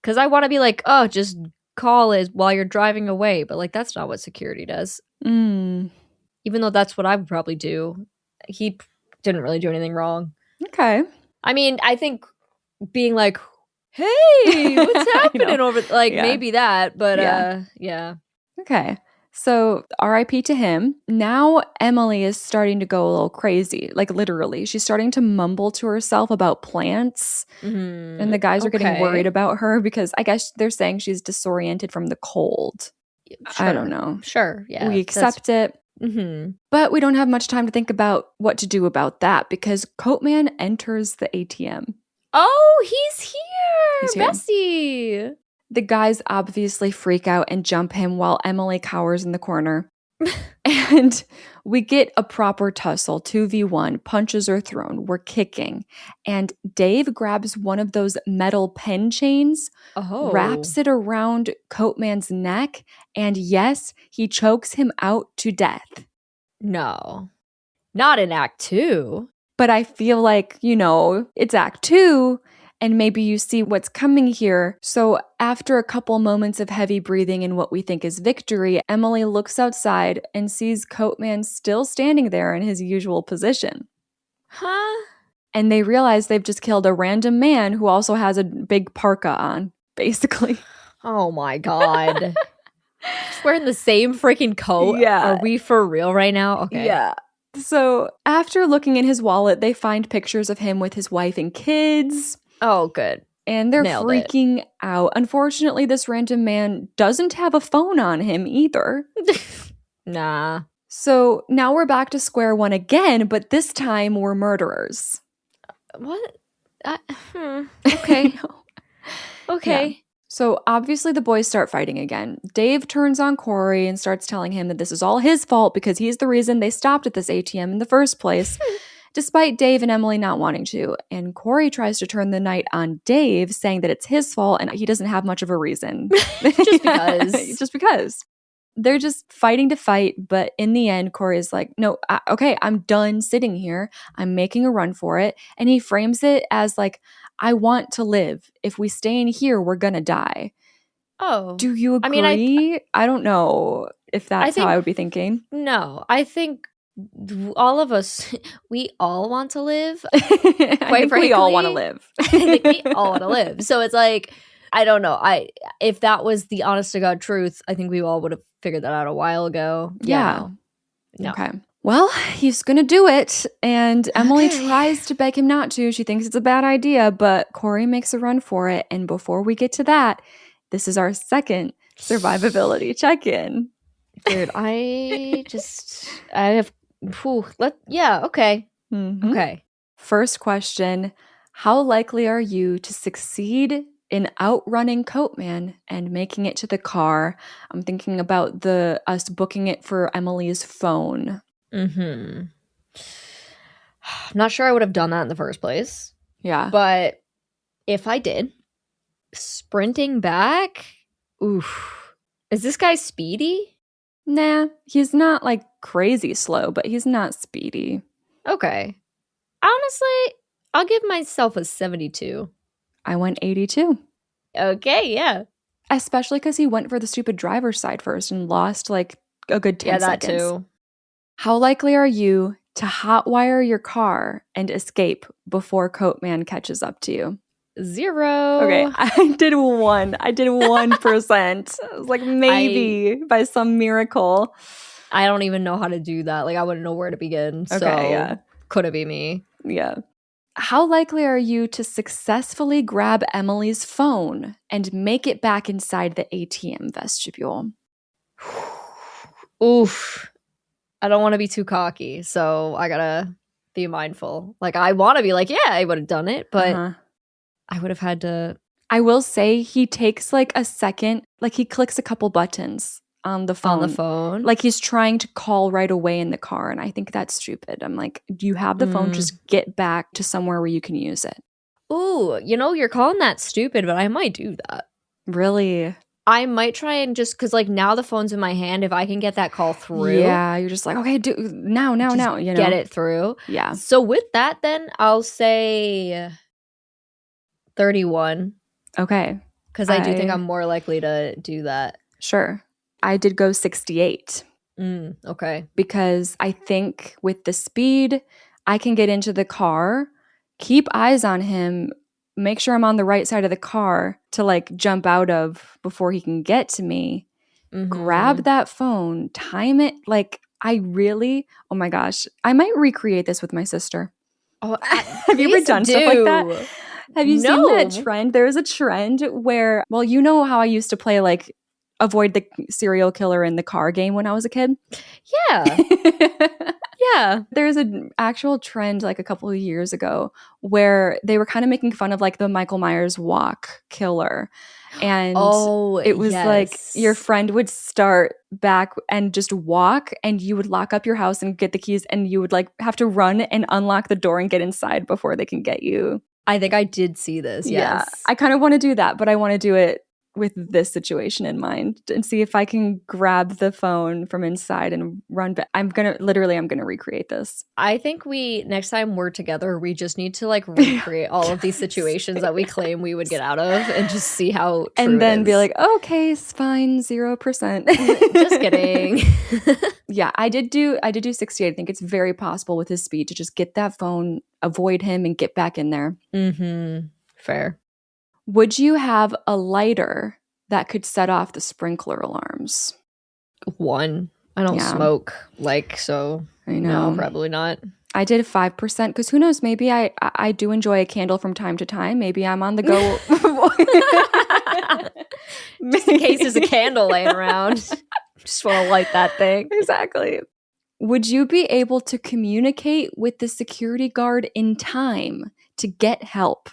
Because I want to be like, oh, just call it while you're driving away. But like, that's not what security does. Even though that's what I would probably do. He didn't really do anything wrong. Okay. I mean, I think being like, hey, what's happening over like maybe that. But yeah. Okay. So RIP to him. Now Emily is starting to go a little crazy, like literally. She's starting to mumble to herself about plants. And the guys are getting worried about her because I guess they're saying she's disoriented from the cold. Sure. I don't know. Sure. Yeah. We accept it. But we don't have much time to think about what to do about that because Coatman enters the ATM. Oh, he's here. He's here. Bessie. The guys obviously freak out and jump him while Emily cowers in the corner. And we get a proper tussle, 2v1. Punches are thrown. We're kicking. And Dave grabs one of those metal pen chains, wraps it around Coatman's neck, and yes, he chokes him out to death. No. Not in Act 2. But I feel like, it's Act 2. And maybe you see what's coming here. So after a couple moments of heavy breathing and what we think is victory, Emily looks outside and sees Coatman still standing there in his usual position. Huh? And they realize they've just killed a random man who also has a big parka on, basically. Oh my God. Just wearing the same freaking coat? Yeah. Are we for real right now? Okay. Yeah. So after looking in his wallet, they find pictures of him with his wife and kids. Oh, good. And they're Nailed freaking out. Unfortunately, this random man doesn't have a phone on him either. Nah. So now we're back to square one again, but this time we're murderers. What? Okay. Okay. Yeah. So obviously the boys start fighting again. Dave turns on Corey and starts telling him that this is all his fault because he's the reason they stopped at this ATM in the first place. Despite Dave and Emily not wanting to. And Corey tries to turn the night on Dave, saying that it's his fault and he doesn't have much of a reason. Just because. Just because. They're just fighting to fight, but in the end, Corey is like, no, okay, I'm done sitting here. I'm making a run for it. And he frames it as like, I want to live. If we stay in here, we're gonna die. Oh. Do you agree? I mean, I don't know if that's how I would be thinking. No, I think all of us, we all want to live. I think we all want to live. I think we all want to live. So it's like, I don't know. If that was the honest to God truth, I think we all would have figured that out a while ago. Yeah. No. Okay. Well, he's going to do it. And Emily Okay. tries to beg him not to. She thinks it's a bad idea, but Corey makes a run for it. And before we get to that, this is our second survivability check-in. Dude, I have, okay. Mhm. Okay. First question, how likely are you to succeed in outrunning Coatman and making it to the car? I'm thinking about us booking it for Emily's phone. I'm not sure I would have done that in the first place. Yeah. But if I did, sprinting back, oof. Is this guy speedy? Nah, he's not like crazy slow, but he's not speedy. Okay. Honestly, I'll give myself a 72. I went 82. Okay, yeah. Especially because he went for the stupid driver's side first and lost like a good 10 seconds. Yeah, that too. How likely are you to hotwire your car and escape before Coatman catches up to you? 0. Okay, I did 1%. I was like, maybe by some miracle. I don't even know how to do that. Like, I wouldn't know where to begin. Okay, so yeah. Couldn't be me. Yeah. How likely are you to successfully grab Emily's phone and make it back inside the ATM vestibule? Oof. I don't want to be too cocky, so I gotta be mindful. Like, I want to be like, yeah, I would have done it, but I would have had to. I will say he takes like a second, like he clicks a couple buttons on the phone. Like he's trying to call right away in the car, and I think that's stupid. I'm like, you have the phone, just get back to somewhere where you can use it. Ooh, you're calling that stupid, but I might do that. Really? I might try and just, because like now the phone's in my hand, if I can get that call through. Yeah, you're just like, okay, do now, get it through. Yeah. So with that, then I'll say 31. Okay. Because I do think I'm more likely to do that. Sure. I did go 68. Okay. Because I think with the speed, I can get into the car, keep eyes on him, make sure I'm on the right side of the car to like jump out of before he can get to me, grab that phone, time it. Like oh my gosh, I might recreate this with my sister. Oh, have you ever done stuff like that? Have you seen that trend? There's a trend where, well, you know how I used to play like avoid the serial killer in the car game when I was a kid? Yeah. Yeah. There's an actual trend like a couple of years ago where they were kind of making fun of like the Michael Myers walk killer. And it was like your friend would start back and just walk, and you would lock up your house and get the keys, and you would like have to run and unlock the door and get inside before they can get you. I think I did see this. Yes. Yeah. I kind of want to do that, but I want to do it with this situation in mind and see if I can grab the phone from inside and run back. I'm going to recreate this. I think next time we're together, we just need to like recreate all of these situations that we claim we would get out of and just see how true and then be like, okay, it's fine, 0%. Just kidding. Yeah, I did do 68. I think it's very possible with his speed to just get that phone, avoid him, and get back in there. Fair. Would you have a lighter that could set off the sprinkler alarms? 1. I don't smoke, so I know. No, probably not. I did 5% because who knows, maybe I do enjoy a candle from time to time. Maybe I'm on the go. Just in case there's a candle laying around. Just want to light that thing. Exactly. Would you be able to communicate with the security guard in time to get help?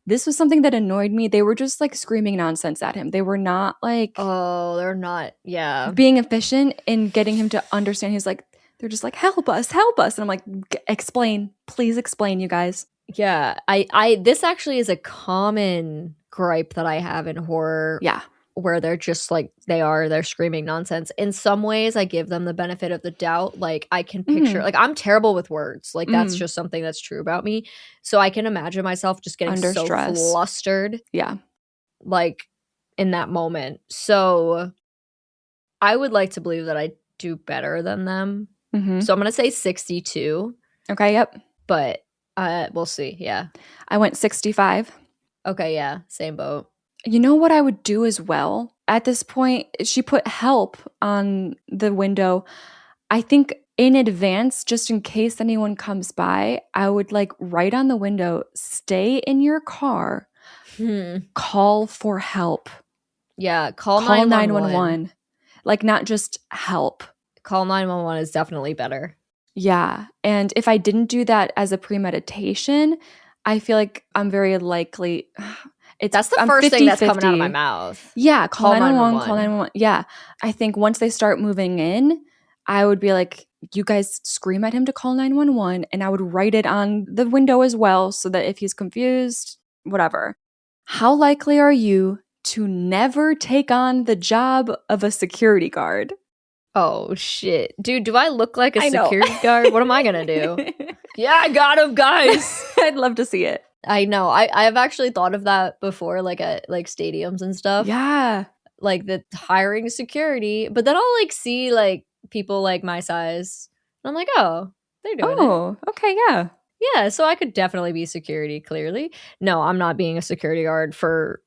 This was something that annoyed me. They were just like screaming nonsense at him. They were not like... Oh, they're not. Yeah. Being efficient in getting him to understand. He's like, they're just like, help us. And I'm like, explain. Please explain, you guys. Yeah. This actually is a common gripe that I have in horror. Yeah. Where they're just like, they're screaming nonsense. In some ways, I give them the benefit of the doubt. Like, I can picture, like, I'm terrible with words. Like, that's just something that's true about me. So I can imagine myself just getting under so stress. flustered. Yeah. Like, in that moment. So I would like to believe that I do better than them. So I'm going to say 62. Okay, yep. But we'll see. Yeah. I went 65. Okay, yeah. Same boat. You know what I would do as well? At this point, she put help on the window. I think in advance, just in case anyone comes by, I would like write on the window, stay in your car, call for help. Yeah, call 911. 911. Like not just help. Call 911 is definitely better. Yeah. And if I didn't do that as a premeditation, I feel like I'm very likely That's the I'm first thing that's 50-50. coming out of my mouth. Yeah, call 911, 911. call 911. Yeah. I think once they start moving in, I would be like, you guys scream at him to call 911, and I would write it on the window as well so that if he's confused, whatever. How likely are you to never take on the job of a security guard? Oh, shit. Dude, do I look like a I know. security guard? What am I going to do? Yeah, I got him, guys. I'd love to see it. I know. I've actually thought of that before, like at like stadiums and stuff. Yeah. Like the hiring security. But then I'll like see like people like my size. And I'm like, oh, they're doing it. Oh, okay, yeah. Yeah, so I could definitely be security, clearly. No, I'm not being a security guard for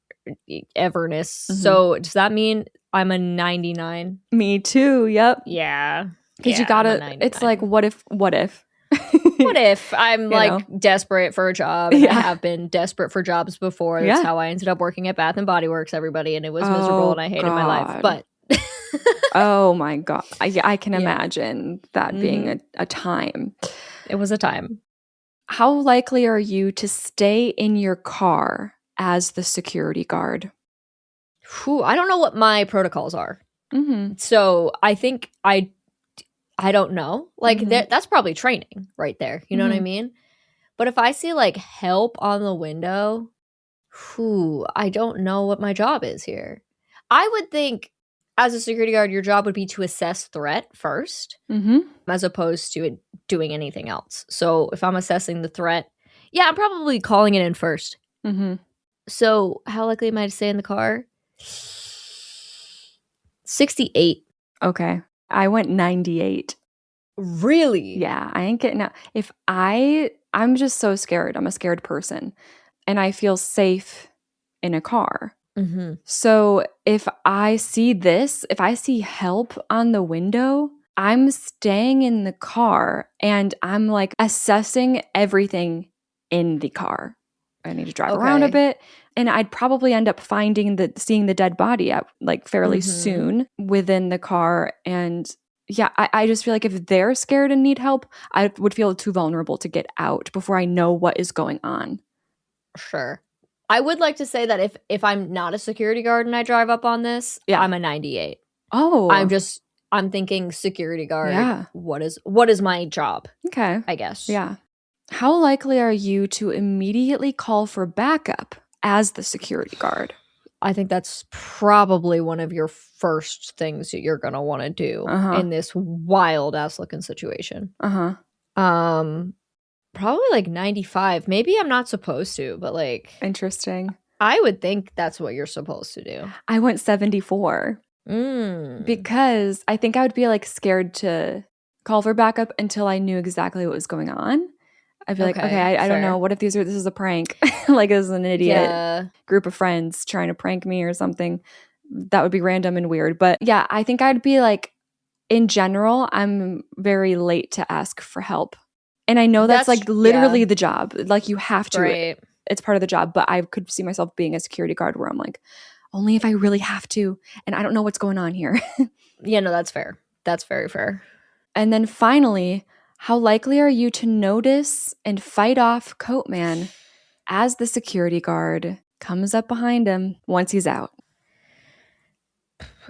everness. Mhm. So does that mean I'm a 99? Me too. Yep. Yeah. Because you Yeah, I'm a gotta, it's 99. like, what if? What if I'm like desperate for a job? And I have been desperate for jobs before. That's how I ended up working at Bath and Body Works, everybody, and it was miserable and I hated my life. But oh my God. I can imagine that being a time. It was a time. How likely are you to stay in your car as the security guard? Whew, I don't know what my protocols are. Mm-hmm. So I think I don't know. Like that's probably training right there. You know what I mean? But if I see like help on the window, I don't know what my job is here. I would think as a security guard, your job would be to assess threat first, as opposed to doing anything else. So if I'm assessing the threat, yeah, I'm probably calling it in first. So how likely am I to stay in the car? 68. Okay. I went 98. Really? Yeah, I ain't getting out. I'm just so scared. I'm a scared person. And I feel safe in a car. So if I see help on the window, I'm staying in the car and I'm like assessing everything in the car. I need to drive around a bit. And I'd probably end up seeing the dead body at like fairly soon within the car. And yeah, I just feel like if they're scared and need help, I would feel too vulnerable to get out before I know what is going on. Sure. I would like to say that if I'm not a security guard and I drive up on this, I'm a 98. Oh. I'm thinking security guard. Yeah. What is my job? Okay. I guess. Yeah. How likely are you to immediately call for backup as the security guard? I think that's probably one of your first things that you're going to want to do in this wild ass looking situation. Probably like 95. Maybe I'm not supposed to, but like interesting. I would think that's what you're supposed to do. I went 74 because I think I would be like scared to call for backup until I knew exactly what was going on. I'd be like, okay, I don't know. What if this is a prank? Like this is an idiot group of friends trying to prank me or something. That would be random and weird. But yeah, I think I'd be like, in general, I'm very late to ask for help. And I know that's like literally the job. Like you have to. Right. It's part of the job. But I could see myself being a security guard where I'm like, only if I really have to. And I don't know what's going on here. Yeah, no, that's fair. That's very fair. And then finally, how likely are you to notice and fight off Coatman as the security guard comes up behind him once he's out?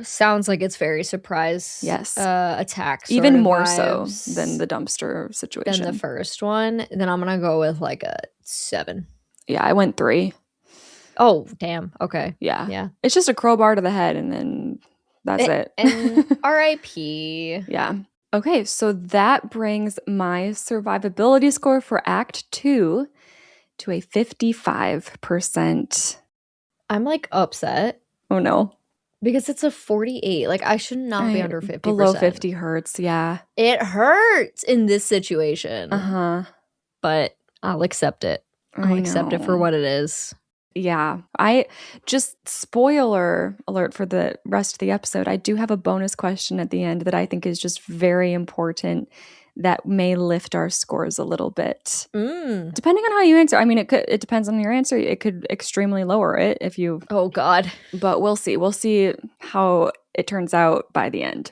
Sounds like it's very surprise attack. Even more so than the dumpster situation. Than the first one. Then I'm going to go with like a 7. Yeah, I went 3. Oh, damn. Okay. Yeah. It's just a crowbar to the head and then that's it. And R.I.P. Yeah. Okay, so that brings my survivability score for Act 2 to a 55%. I'm like upset. Oh no. Because it's a 48. Like I should not be under 50%. Below 50 hurts, yeah. It hurts in this situation. Uh-huh. But I'll accept it. I'll accept it for what it is. Yeah. I just spoiler alert for the rest of the episode. I do have a bonus question at the end that I think is just very important that may lift our scores a little bit. Depending on how you answer. I mean, it depends on your answer. It could extremely lower it if you Oh God. but we'll see. We'll see how it turns out by the end.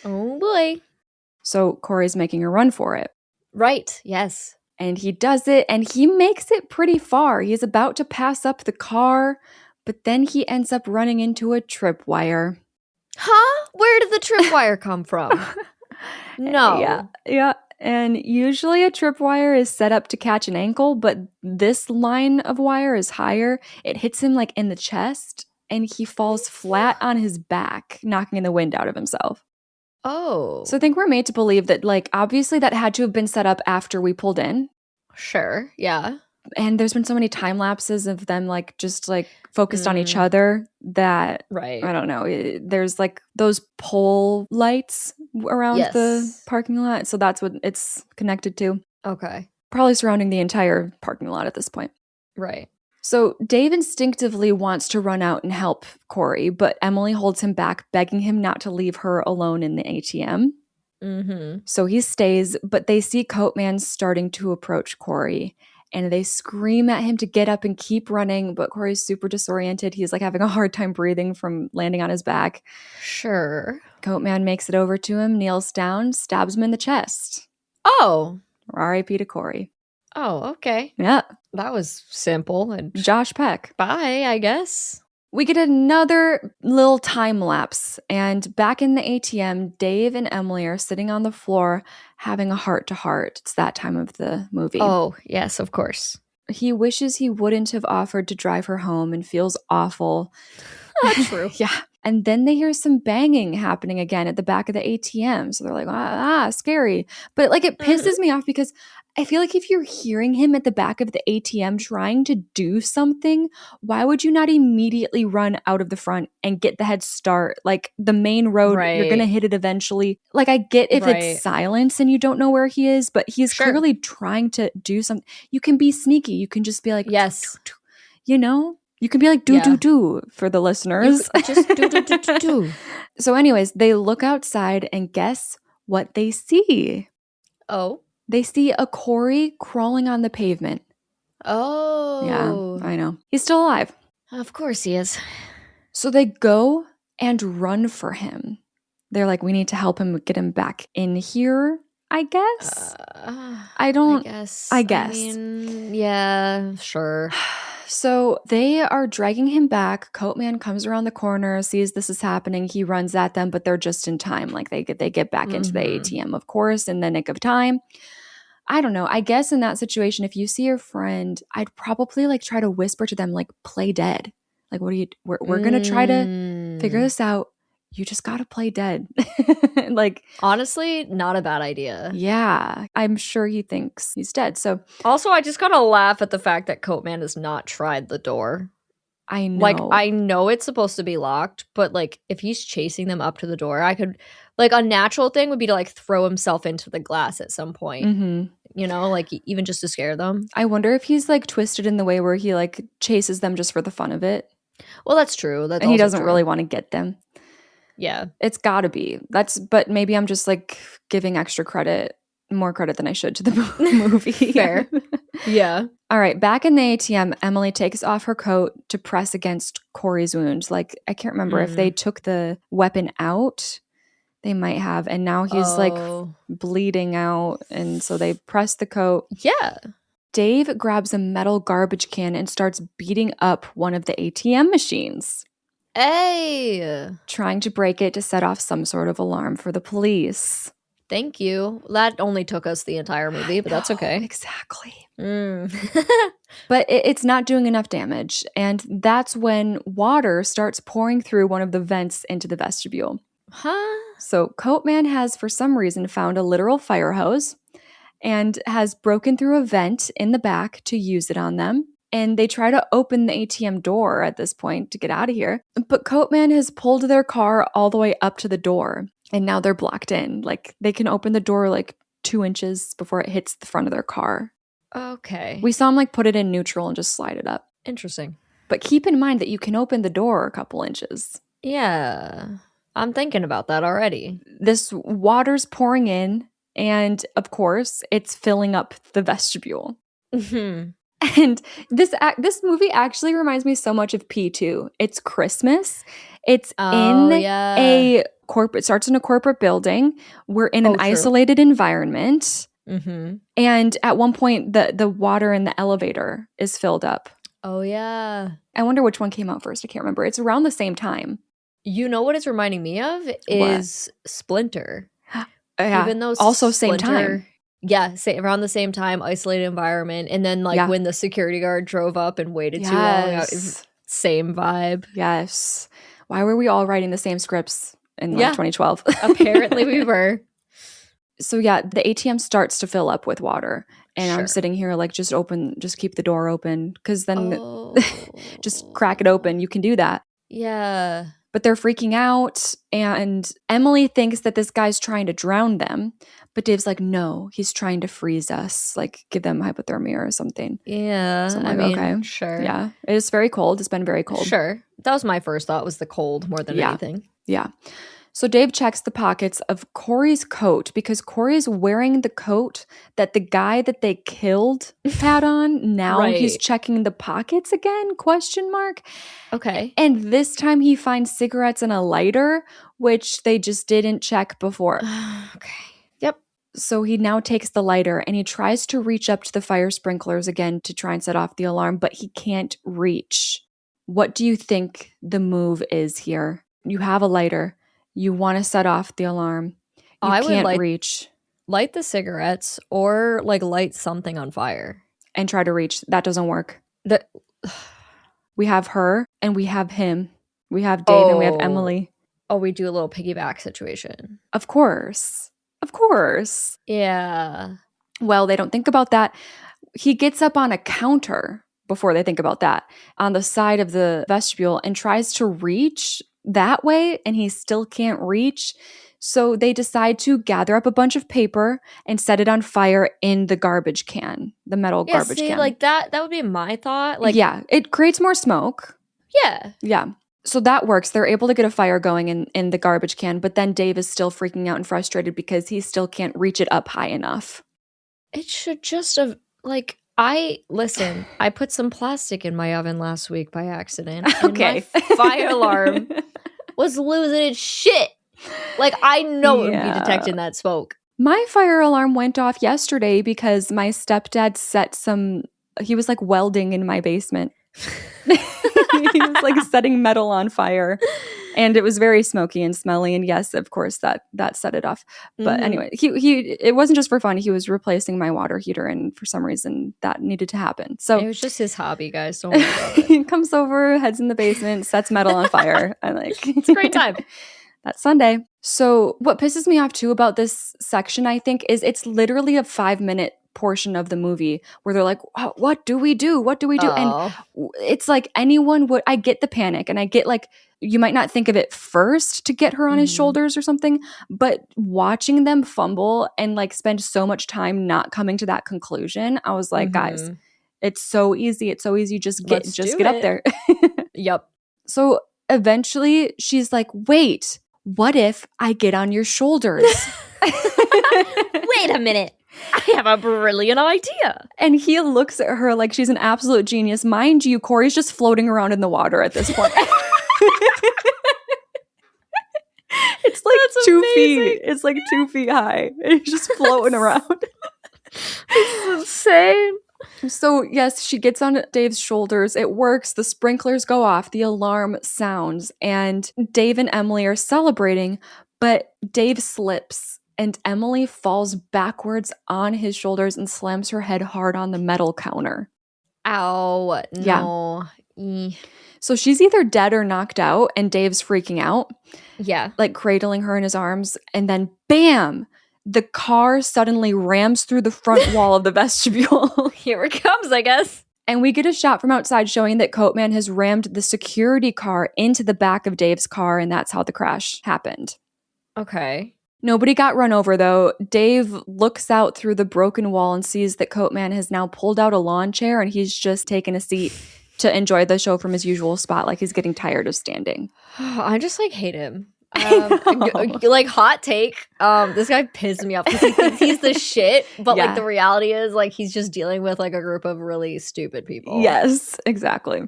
Oh boy. So Corey's making a run for it. Right. Yes. And he does it, and he makes it pretty far. He's about to pass up the car, but then he ends up running into a tripwire. Huh? Where did the tripwire come from? No. Yeah. And usually a tripwire is set up to catch an ankle, but this line of wire is higher. It hits him like in the chest, and he falls flat on his back, knocking the wind out of himself. Oh. So I think we're made to believe that, like, obviously that had to have been set up after we pulled in. Sure. Yeah. And there's been so many time lapses of them, like, just like focused on each other that, Right. I don't know. There's like those pole lights around the parking lot. So that's what it's connected to. Okay. Probably surrounding the entire parking lot at this point. Right. So Dave instinctively wants to run out and help Corey, but Emily holds him back, begging him not to leave her alone in the ATM. Mm-hmm. So he stays, but they see Coatman starting to approach Corey, and they scream at him to get up and keep running, but Corey's super disoriented. He's like having a hard time breathing from landing on his back. Sure. Coatman makes it over to him, kneels down, stabs him in the chest. Oh. R.I.P. to Corey. Oh, okay. Yeah. That was simple. And Josh Peck. bye, I guess. We get another little time lapse, and back in the ATM, Dave and Emily are sitting on the floor having a heart-to-heart. It's that time of the movie. Oh, yes, of course. He wishes he wouldn't have offered to drive her home and feels awful. True. Yeah. And then they hear some banging happening again at the back of the ATM. So they're like, scary. But like it pisses me off because I feel like if you're hearing him at the back of the ATM trying to do something, why would you not immediately run out of the front and get the head start? Like the main road, you're going to hit it eventually. Like I get if it's silence and you don't know where he is, but he's clearly trying to do something. You can be sneaky. You can just be like, yes, you know? You can be like, do for the listeners. Just do. So anyways, they look outside and guess what they see? Oh. They see a Corey crawling on the pavement. Oh. Yeah, I know. He's still alive. Of course he is. So they go and run for him. They're like, we need to help him get him back in here, I guess. I guess. I mean, yeah, sure. So they are dragging him back. Coatman comes around the corner, sees this is happening. He runs at them, but they're just in time. Like they get back into the ATM, of course, in the nick of time. I don't know. I guess in that situation, if you see your friend, I'd probably like try to whisper to them, like, play dead. Like, what are you? We're going to try to figure this out. You just got to play dead. Like, honestly, not a bad idea. Yeah. I'm sure he thinks he's dead. So also, I just got to laugh at the fact that Coatman has not tried the door. I know. Like, I know it's supposed to be locked, but like if he's chasing them up to the door, I could, like, a natural thing would be to like throw himself into the glass at some point. You know, like even just to scare them. I wonder if he's like twisted in the way where he like chases them just for the fun of it. Well, that's true. And he doesn't really want to get them. Yeah. It's gotta be. But maybe I'm just like giving extra credit, more credit than I should to the movie. Fair. Yeah. All right. Back in the ATM, Emily takes off her coat to press against Corey's wound. Like, I can't remember if they took the weapon out. They might have. And now he's like bleeding out. And so they press the coat. Yeah. Dave grabs a metal garbage can and starts beating up one of the ATM machines. Hey! Trying to break it to set off some sort of alarm for the police. Thank you. That only took us the entire movie, but that's okay. Exactly. But it's not doing enough damage. And that's when water starts pouring through one of the vents into the vestibule. Huh? So Coatman has, for some reason, found a literal fire hose and has broken through a vent in the back to use it on them. And they try to open the ATM door at this point to get out of here. But Coatman has pulled their car all the way up to the door. And now they're blocked in. Like, they can open the door like 2 inches before it hits the front of their car. Okay. We saw him like put it in neutral and just slide it up. Interesting. But keep in mind that you can open the door a couple inches. Yeah. I'm thinking about that already. This water's pouring in, and of course, it's filling up the vestibule. Mhm. And this movie actually reminds me so much of P2. It's Christmas. It's Oh, in yeah. a corporate, starts in a corporate building. We're in an true. isolated environment. Mhm. And at one point, the water in the elevator is filled up. Oh, yeah. I wonder which one came out first. I can't remember. It's around the same time. You know what it's reminding me of is Splinter. Yeah. Even though Also same time. Yeah, around the same time, isolated environment. And then like when the security guard drove up and waited too long, same vibe. Yes. Why were we all writing the same scripts in 2012? Apparently we were. So yeah, the ATM starts to fill up with water. And I'm sitting here like, just keep the door open. Because then just crack it open. You can do that. Yeah. But they're freaking out. And Emily thinks that this guy's trying to drown them. But Dave's like, no, he's trying to freeze us. Like, give them hypothermia or something. Yeah. So I'm like, okay. Sure. Yeah. It is very cold. It's been very cold. Sure. That was my first thought, was the cold more than anything. Yeah. So Dave checks the pockets of Corey's coat because Corey's wearing the coat that the guy that they killed had on. Now he's checking the pockets again, ? Okay. And this time he finds cigarettes and a lighter, which they just didn't check before. Okay. Yep. So he now takes the lighter and he tries to reach up to the fire sprinklers again to try and set off the alarm, but he can't reach. What do you think the move is here? You have a lighter. You want to set off the alarm. You can't reach. Light the cigarettes or like light something on fire. And try to reach. That doesn't work. We have her and we have him. We have Dave and we have Emily. Oh, we do a little piggyback situation. Of course. Of course. Yeah. Well, they don't think about that. He gets up on a counter before they think about that on the side of the vestibule and tries to reach that way, and he still can't reach. So they decide to gather up a bunch of paper and set it on fire in the garbage can, the metal garbage can. Like that would be my thought. Like, yeah, it creates more smoke. Yeah. Yeah. So that works. They're able to get a fire going in the garbage can, but then Dave is still freaking out and frustrated because he still can't reach it up high enough. It should just have, like, I put some plastic in my oven last week by accident. Okay. And my fire alarm was losing its shit. Like, I know it would be detecting that smoke. My fire alarm went off yesterday because my stepdad he was like welding in my basement. He was like setting metal on fire. And it was very smoky and smelly. And yes, of course, that set it off. But anyway, it wasn't just for fun. He was replacing my water heater. And for some reason, that needed to happen. So it was just his hobby, guys. Don't worry about it. He comes over, heads in the basement, sets metal on fire. I'm like, it's a great time. That's Sunday. So what pisses me off too about this section, I think, is it's literally a 5-minute portion of the movie where they're like, what do we do? What do we do? And it's like I get the panic and I get like, you might not think of it first to get her on his shoulders or something, but watching them fumble and like spend so much time not coming to that conclusion, I was like, guys, it's so easy. It's so easy. Just get up there. Yep. So eventually she's like, wait, what if I get on your shoulders? Wait a minute. I have a brilliant idea. And he looks at her like she's an absolute genius. Mind you, Corey's just floating around in the water at this point. It's like That's 2 amazing. feet. It's like 2 feet high. And he's just floating around. This is insane. So yes, she gets on Dave's shoulders. It works. The sprinklers go off. The alarm sounds. And Dave and Emily are celebrating, but Dave slips and Emily falls backwards on his shoulders and slams her head hard on the metal counter. Ow. No. Yeah. So she's either dead or knocked out, and Dave's freaking out. Yeah. Like cradling her in his arms. And then bam! The car suddenly rams through the front wall of the vestibule. Here it comes, I guess. And we get a shot from outside showing that Coatman has rammed the security car into the back of Dave's car, and that's how the crash happened. Okay. Nobody got run over, though. Dave looks out through the broken wall and sees that Coatman has now pulled out a lawn chair and he's just taken a seat to enjoy the show from his usual spot, like he's getting tired of standing. I just like hate him. know. Like hot take. This guy pisses me off because he thinks he's the shit, but like Yeah. the reality is like he's just dealing with like a group of really stupid people. Yes, exactly.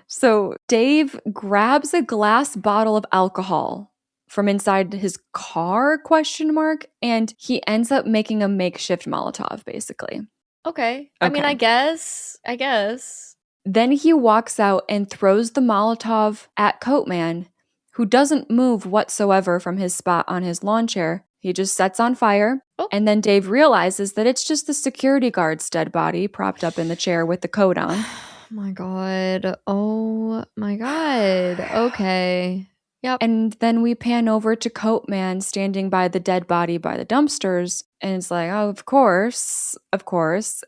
So Dave grabs a glass bottle of alcohol from inside his car, ? And he ends up making a makeshift Molotov, basically. Okay. I mean, Okay. I guess. Then he walks out and throws the Molotov at Coatman, who doesn't move whatsoever from his spot on his lawn chair. He just sets on fire. Oh. And then Dave realizes that it's just the security guard's dead body propped up in the chair with the coat on. My God. Oh my God. Okay. Yep. And then we pan over to Coatman standing by the dead body by the dumpsters. And it's like, oh, of course.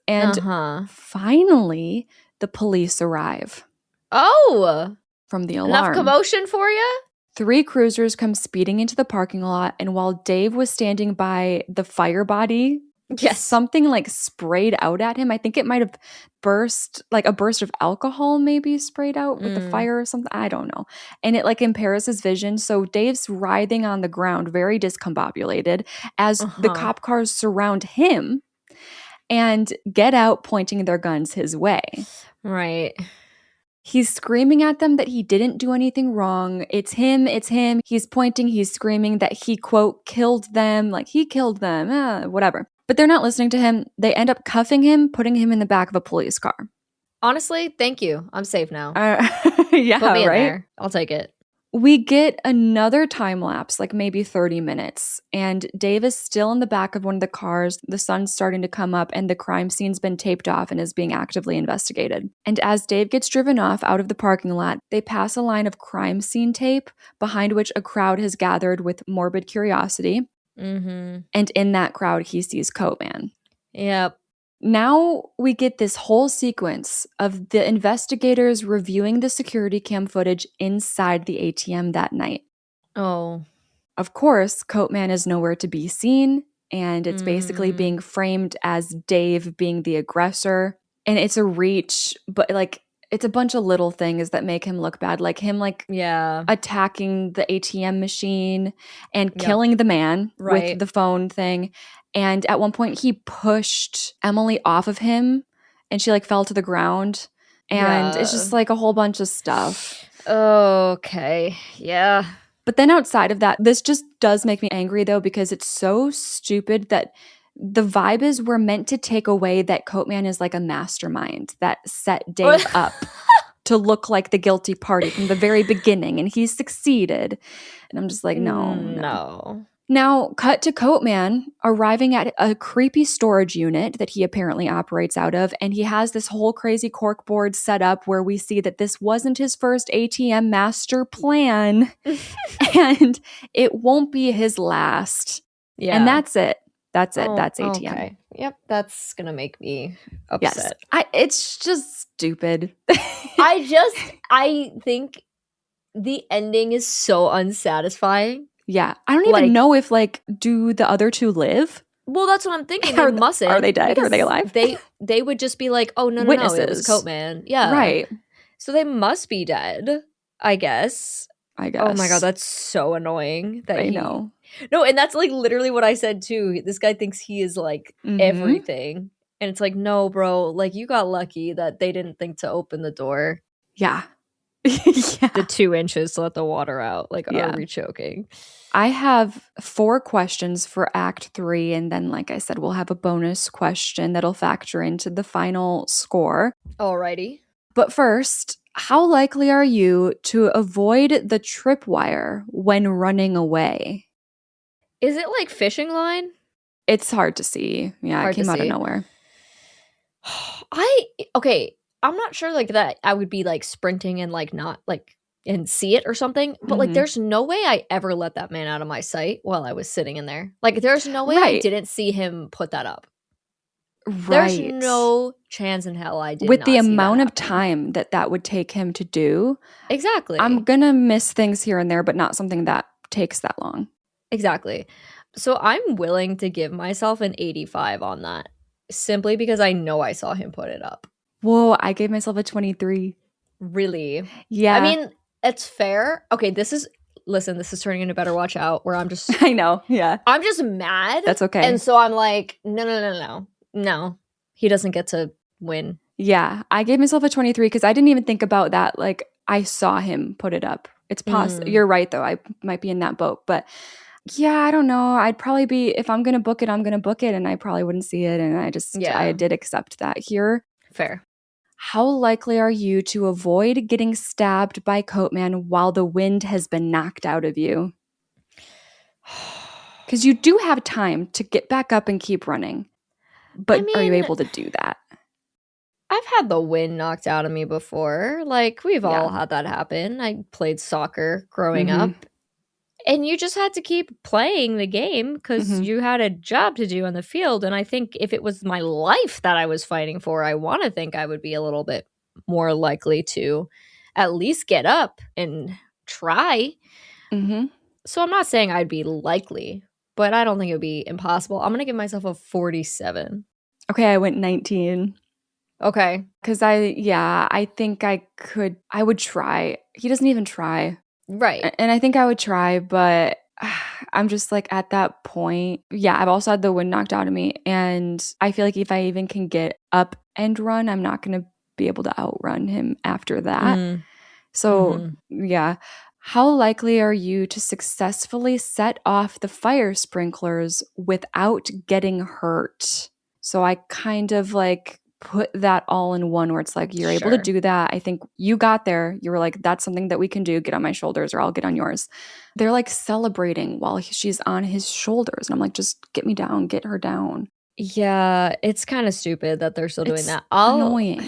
And finally, the police arrive Oh, from the enough alarm. commotion for you? 3 cruisers come speeding into the parking lot, and while Dave was standing by the fire body, Yes. something like sprayed out at him. I think it might have burst, like a burst of alcohol maybe sprayed out with the fire or something. I don't know. And it like impairs his vision. So Dave's writhing on the ground, very discombobulated, as the cop cars surround him and get out, pointing their guns his way. Right. He's screaming at them that he didn't do anything wrong. It's him. He's pointing, he's screaming that he, quote, killed them. Like, he killed them, whatever. But they're not listening to him. They end up cuffing him, putting him in the back of a police car. Honestly, thank you. I'm safe now. Yeah, Put me in right? there. I'll take it. We get another time lapse, like maybe 30 minutes, and Dave is still in the back of one of the cars. The sun's starting to come up, and the crime scene's been taped off and is being actively investigated. And as Dave gets driven off out of the parking lot, they pass a line of crime scene tape behind which a crowd has gathered with morbid curiosity. Mm-hmm. And in that crowd, he sees Coatman. Yep. Now we get this whole sequence of the investigators reviewing the security cam footage inside the ATM that night. Oh. Of course, Coatman is nowhere to be seen, and it's basically being framed as Dave being the aggressor. And it's a reach, but like it's a bunch of little things that make him look bad, like him attacking the ATM machine and killing the man with the phone thing. And at one point he pushed Emily off of him and she like fell to the ground. And it's just like a whole bunch of stuff. Okay. Yeah. But then outside of that, this just does make me angry though, because it's so stupid that the vibe is we're meant to take away that Coatman is like a mastermind that set Dave up to look like the guilty party from the very beginning, and he succeeded. And I'm just like, no. Now, cut to Coatman arriving at a creepy storage unit that he apparently operates out of, and he has this whole crazy corkboard set up where we see that this wasn't his first ATM master plan, and it won't be his last. Yeah. And that's it. That's it. That's ATM. Okay. Yep. That's going to make me upset. Yes. It's just stupid. I think the ending is so unsatisfying. Yeah. I don't even know if do the other 2 live? Well, that's what I'm thinking. They mustn't. Are they dead? Are they alive? They would just be like, oh, no, Witnesses. No, it was Coatman. Yeah. Right. So they must be dead, I guess. Oh my God, that's so annoying. I know. No, and that's like literally what I said too. This guy thinks he is like everything. And it's like, no, bro, like you got lucky that they didn't think to open the door. Yeah. The 2 inches to let the water out. Like, are we choking? I have 4 questions for Act 3. And then, like I said, we'll have a bonus question that'll factor into the final score. Alrighty. But first, how likely are you to avoid the tripwire when running away? Is it like fishing line? It's hard to see. Yeah, it came out of nowhere. I'm not sure like that I would be like sprinting and like not like and see it or something, but like there's no way I ever let that man out of my sight while I was sitting in there. Like there's no way I didn't see him put that up. Right. There's no chance in hell I did with not the see amount that of time that would take him to do. Exactly. I'm gonna miss things here and there, but not something that takes that long. Exactly. So I'm willing to give myself an 85 on that simply because I know I saw him put it up. Whoa, I gave myself a 23. Really? Yeah. I mean, it's fair. Okay, this is turning into Better Watch Out, where I'm just I know. Yeah. I'm just mad. That's okay. And so I'm like, no. He doesn't get to win. Yeah. I gave myself a 23 because I didn't even think about that. Like, I saw him put it up. It's possible. You're right, though. I might be in that boat. But yeah, I don't know. I'd probably be, if I'm going to book it, I'm going to book it. And I probably wouldn't see it. And I did accept that here. Fair. How likely are you to avoid getting stabbed by Coatman while the wind has been knocked out of you? Because you do have time to get back up and keep running. But are you able to do that? I've had the wind knocked out of me before. Like, we've all had that happen. I played soccer growing up. And you just had to keep playing the game because you had a job to do on the field. And I think if it was my life that I was fighting for, I want to think I would be a little bit more likely to at least get up and try. So I'm not saying I'd be likely, but I don't think it would be impossible. I'm going to give myself a 47. Okay, I went 19. Okay. Because I think I would try. He doesn't even try. Right. And I think I would try, but I'm just like at that point. Yeah, I've also had the wind knocked out of me. And I feel like if I even can get up and run, I'm not going to be able to outrun him after that. So, yeah. How likely are you to successfully set off the fire sprinklers without getting hurt? So I kind of like put that all in one where it's like, you're able to do that. I think you got there. You were like, that's something that we can do. Get on my shoulders or I'll get on yours. They're like celebrating while she's on his shoulders. And I'm like, just get me down, get her down. Yeah, it's kind of stupid that they're still doing that. Annoying.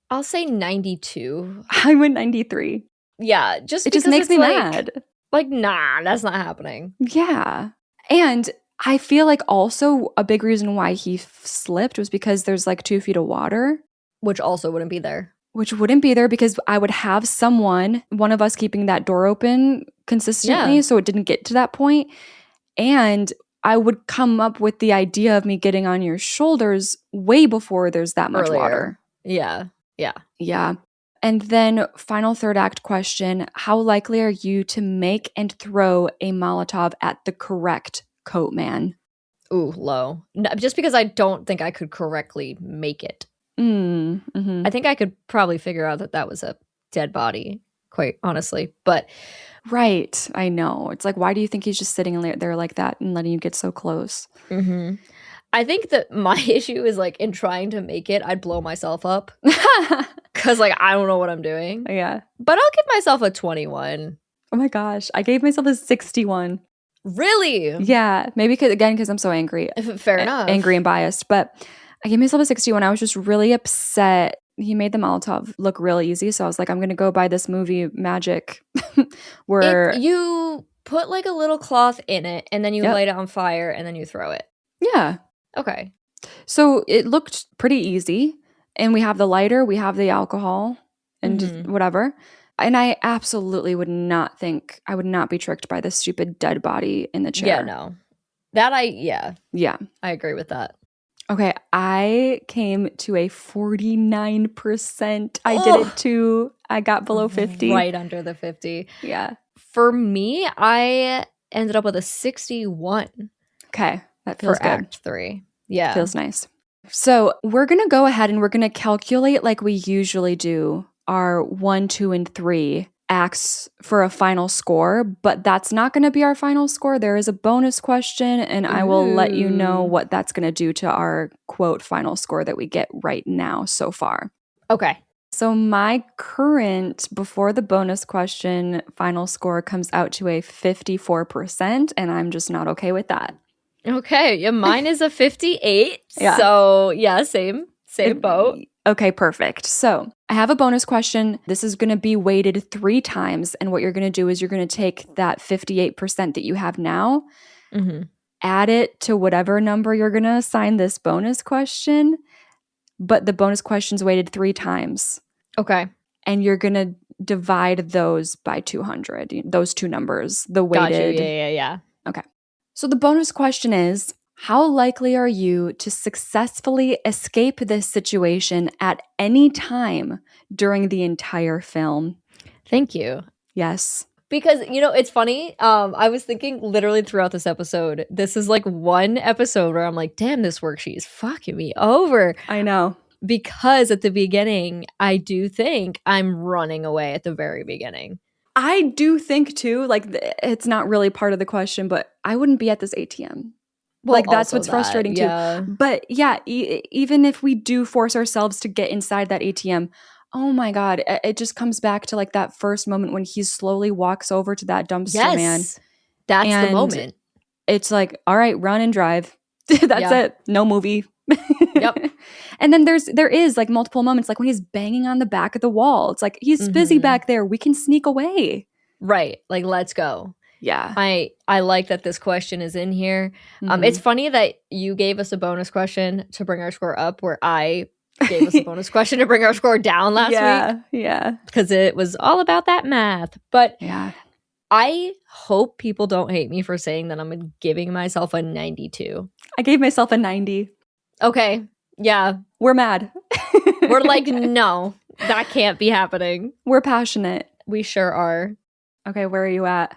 I'll say 92. I went 93. Yeah, it just makes me mad. Like, nah, that's not happening. Yeah. And I feel like also a big reason why he slipped was because there's like 2 feet of water. Which also wouldn't be there. Which wouldn't be there because I would have one of us keeping that door open consistently so it didn't get to that point. And I would come up with the idea of me getting on your shoulders way before there's that much water. Yeah. And then final third act question, how likely are you to make and throw a Molotov at the correct Coatman? Ooh, low. No, just because I don't think I could correctly make it. I think I could probably figure out that was a dead body, quite honestly. But right, I know. It's like, why do you think he's just sitting there like that and letting you get so close? I think that my issue is like in trying to make it, I'd blow myself up. Because like, I don't know what I'm doing. Yeah. But I'll give myself a 21. Oh my gosh. I gave myself a 61. Really? Yeah. Maybe because I'm so angry. Fair enough. Angry and biased. But I gave myself a 61. I was just really upset. He made the Molotov look real easy. So I was like, I'm going to go buy this movie Magic where you put like a little cloth in it and then you light it on fire and then you throw it. Yeah. Okay. So it looked pretty easy. And we have the lighter, we have the alcohol and whatever. And I absolutely would not be tricked by this stupid dead body in the chair. Yeah, no. Yeah. I agree with that. Okay, I came to a 49%. I did it too. I got below 50. Right under the 50. Yeah. For me, I ended up with a 61. Okay, that feels for good. Act 3. Yeah. Feels nice. So we're going to go ahead and we're going to calculate like we usually do our 1, 2, and 3 acts for a final score, but that's not going to be our final score. There is a bonus question, and I will let you know what that's going to do to our quote final score that we get right now so far. Okay. So my current, before the bonus question, final score comes out to a 54%, and I'm just not okay with that. Okay. Yeah, mine is a 58. Yeah. So yeah, same boat. Okay, perfect. So I have a bonus question. This is going to be weighted 3 times. And what you're going to do is you're going to take that 58% that you have now, add it to whatever number you're going to assign this bonus question. But the bonus question's weighted 3 times. Okay. And you're going to divide those by 200, those 2 numbers, the weighted. Got you. Yeah. Okay. So the bonus question is, How likely are you to successfully escape this situation at any time during the entire film? Thank you. Yes. Because, it's funny. I was thinking literally throughout this episode, this is like one episode where I'm like, damn, this worksheet is fucking me over. I know. Because at the beginning, I do think I'm running away at the very beginning. I do think too, like it's not really part of the question, but I wouldn't be at this ATM. Well, like that's also what's frustrating yeah. too. But yeah, even if we do force ourselves to get inside that ATM, oh my God, it just comes back to like that first moment when he slowly walks over to that dumpster man. That's the moment. It's like, all right, run and drive. That's it. No movie. Yep. And then there is like multiple moments, like when he's banging on the back of the wall. It's like, he's busy back there. We can sneak away. Right. Like, let's go. Yeah. I like that this question is in here. It's funny that you gave us a bonus question to bring our score up, where I gave us a bonus question to bring our score down last week. Yeah. Because it was all about that math. But yeah, I hope people don't hate me for saying that I'm giving myself a 92. I gave myself a 90. Okay. Yeah. We're mad. We're like, no, that can't be happening. We're passionate. We sure are. Okay, where are you at?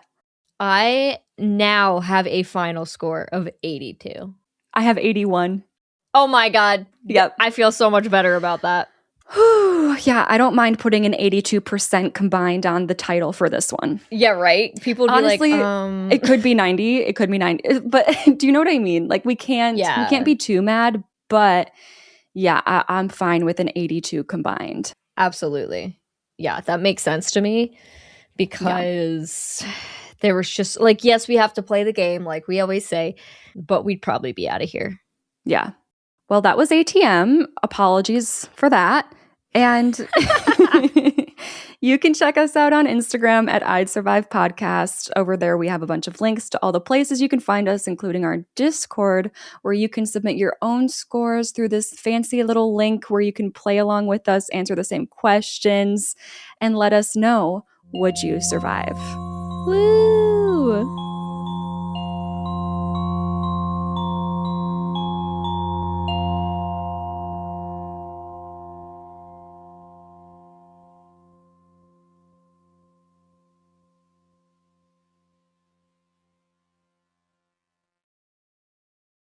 I now have a final score of 82. I have 81. Oh my God. Yep. I feel so much better about that. Yeah, I don't mind putting an 82% combined on the title for this one. Yeah, right? People would honestly, be like, it could be 90, it could be 90. But do you know what I mean? Like we can't be too mad, but yeah, I'm fine with an 82 combined. Absolutely. Yeah, that makes sense to me because there was just like, yes, we have to play the game like we always say, but we'd probably be out of here. Yeah. Well, that was ATM. Apologies for that. And you can check us out on Instagram at I'd Survive Podcast. Over there, we have a bunch of links to all the places you can find us, including our Discord, where you can submit your own scores through this fancy little link where you can play along with us, answer the same questions, and let us know, would you survive? Woo!